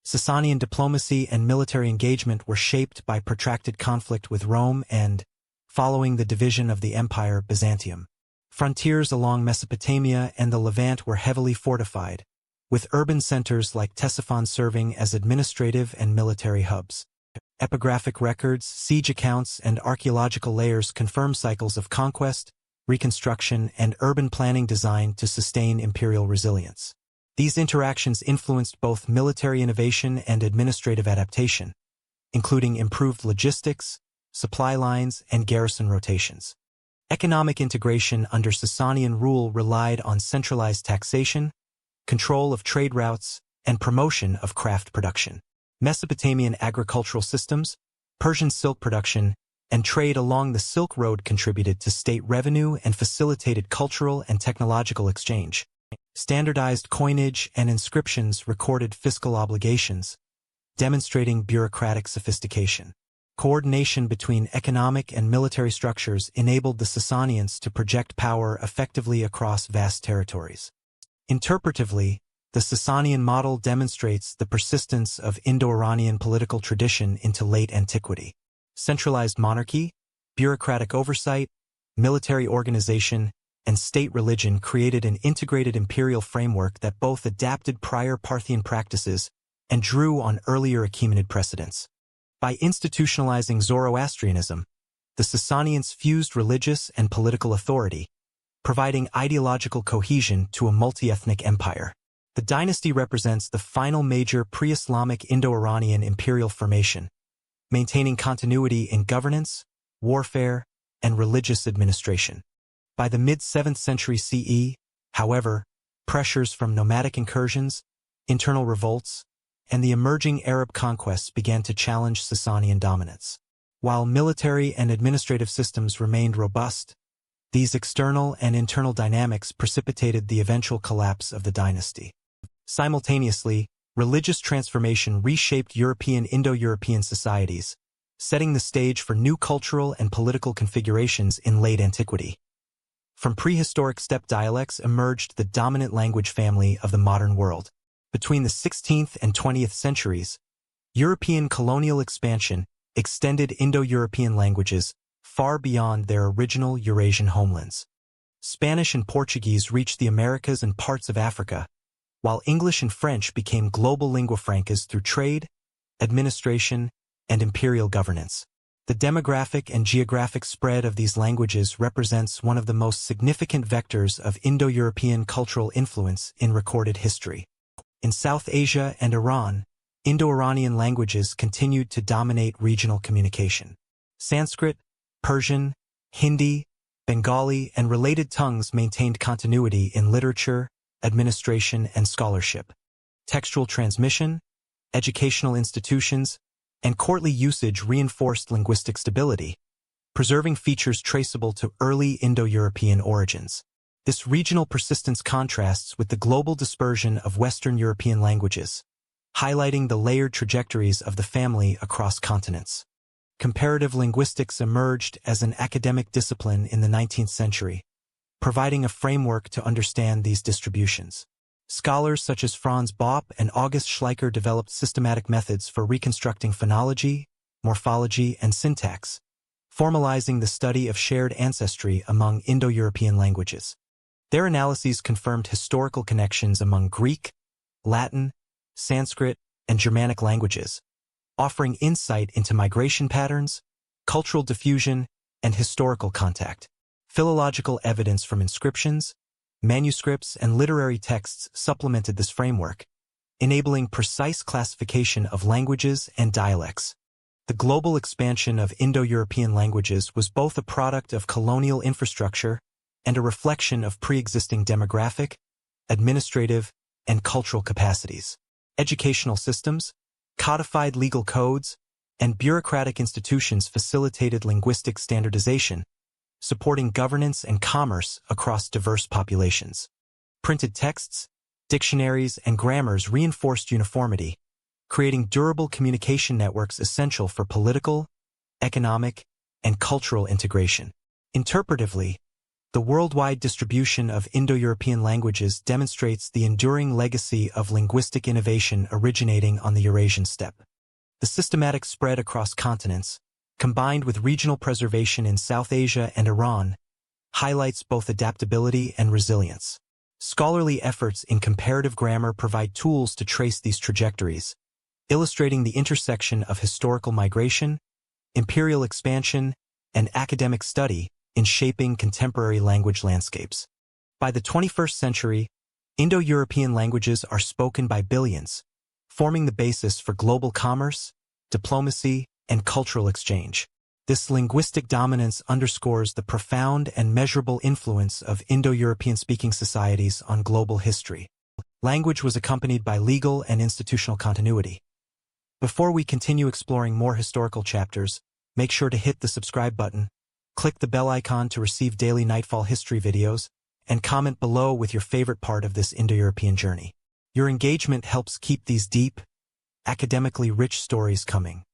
Sasanian diplomacy and military engagement were shaped by protracted conflict with Rome and, following the division of the empire, Byzantium. Frontiers along Mesopotamia and the Levant were heavily fortified, with urban centers like Ctesiphon serving as administrative and military hubs. Epigraphic records, siege accounts, and archaeological layers confirm cycles of conquest, reconstruction, and urban planning designed to sustain imperial resilience. These interactions influenced both military innovation and administrative adaptation, including improved logistics, supply lines, and garrison rotations. Economic integration under Sasanian rule relied on centralized taxation, control of trade routes, and promotion of craft production. Mesopotamian agricultural systems, Persian silk production, and trade along the Silk Road contributed to state revenue and facilitated cultural and technological exchange. Standardized coinage and inscriptions recorded fiscal obligations, demonstrating bureaucratic sophistication. Coordination between economic and military structures enabled the Sasanians to project power effectively across vast territories. Interpretively, the Sasanian model demonstrates the persistence of Indo-Iranian political tradition into late antiquity. Centralized monarchy, bureaucratic oversight, military organization, and state religion created an integrated imperial framework that both adapted prior Parthian practices and drew on earlier Achaemenid precedents. By institutionalizing Zoroastrianism, the Sasanians fused religious and political authority, providing ideological cohesion to a multi-ethnic empire. The dynasty represents the final major pre-Islamic Indo-Iranian imperial formation, maintaining continuity in governance, warfare, and religious administration. By the mid-7th century CE, however, pressures from nomadic incursions, internal revolts, and the emerging Arab conquests began to challenge Sasanian dominance. While military and administrative systems remained robust, these external and internal dynamics precipitated the eventual collapse of the dynasty. Simultaneously, religious transformation reshaped European Indo-European societies, setting the stage for new cultural and political configurations in late antiquity. From prehistoric steppe dialects emerged the dominant language family of the modern world. Between the 16th and 20th centuries, European colonial expansion extended Indo-European languages far beyond their original Eurasian homelands. Spanish and Portuguese reached the Americas and parts of Africa, while English and French became global lingua francas through trade, administration, and imperial governance. The demographic and geographic spread of these languages represents one of the most significant vectors of Indo-European cultural influence in recorded history. In South Asia and Iran, Indo-Iranian languages continued to dominate regional communication. Sanskrit, Persian, Hindi, Bengali, and related tongues maintained continuity in literature, administration, and scholarship. Textual transmission, educational institutions, and courtly usage reinforced linguistic stability, preserving features traceable to early Indo-European origins. This regional persistence contrasts with the global dispersion of Western European languages, highlighting the layered trajectories of the family across continents. Comparative linguistics emerged as an academic discipline in the 19th century, providing a framework to understand these distributions. Scholars such as Franz Bopp and August Schleicher developed systematic methods for reconstructing phonology, morphology, and syntax, formalizing the study of shared ancestry among Indo-European languages. Their analyses confirmed historical connections among Greek, Latin, Sanskrit, and Germanic languages, offering insight into migration patterns, cultural diffusion, and historical contact. Philological evidence from inscriptions, manuscripts, and literary texts supplemented this framework, enabling precise classification of languages and dialects. The global expansion of Indo-European languages was both a product of colonial infrastructure and a reflection of pre-existing demographic, administrative, and cultural capacities. Educational systems, codified legal codes, and bureaucratic institutions facilitated linguistic standardization, supporting governance and commerce across diverse populations. Printed texts, dictionaries, and grammars reinforced uniformity, creating durable communication networks essential for political, economic, and cultural integration. Interpretively, the worldwide distribution of Indo-European languages demonstrates the enduring legacy of linguistic innovation originating on the Eurasian steppe. The systematic spread across continents, combined with regional preservation in South Asia and Iran, highlights both adaptability and resilience. Scholarly efforts in comparative grammar provide tools to trace these trajectories, illustrating the intersection of historical migration, imperial expansion, and academic study in shaping contemporary language landscapes. By the 21st century, Indo-European languages are spoken by billions, forming the basis for global commerce, diplomacy, and cultural exchange. This linguistic dominance underscores the profound and measurable influence of Indo-European-speaking societies on global history. Language was accompanied by legal and institutional continuity. Before we continue exploring more historical chapters, make sure to hit the subscribe button, click the bell icon to receive daily Nightfall history videos, and comment below with your favorite part of this Indo-European journey. Your engagement helps keep these deep, academically rich stories coming.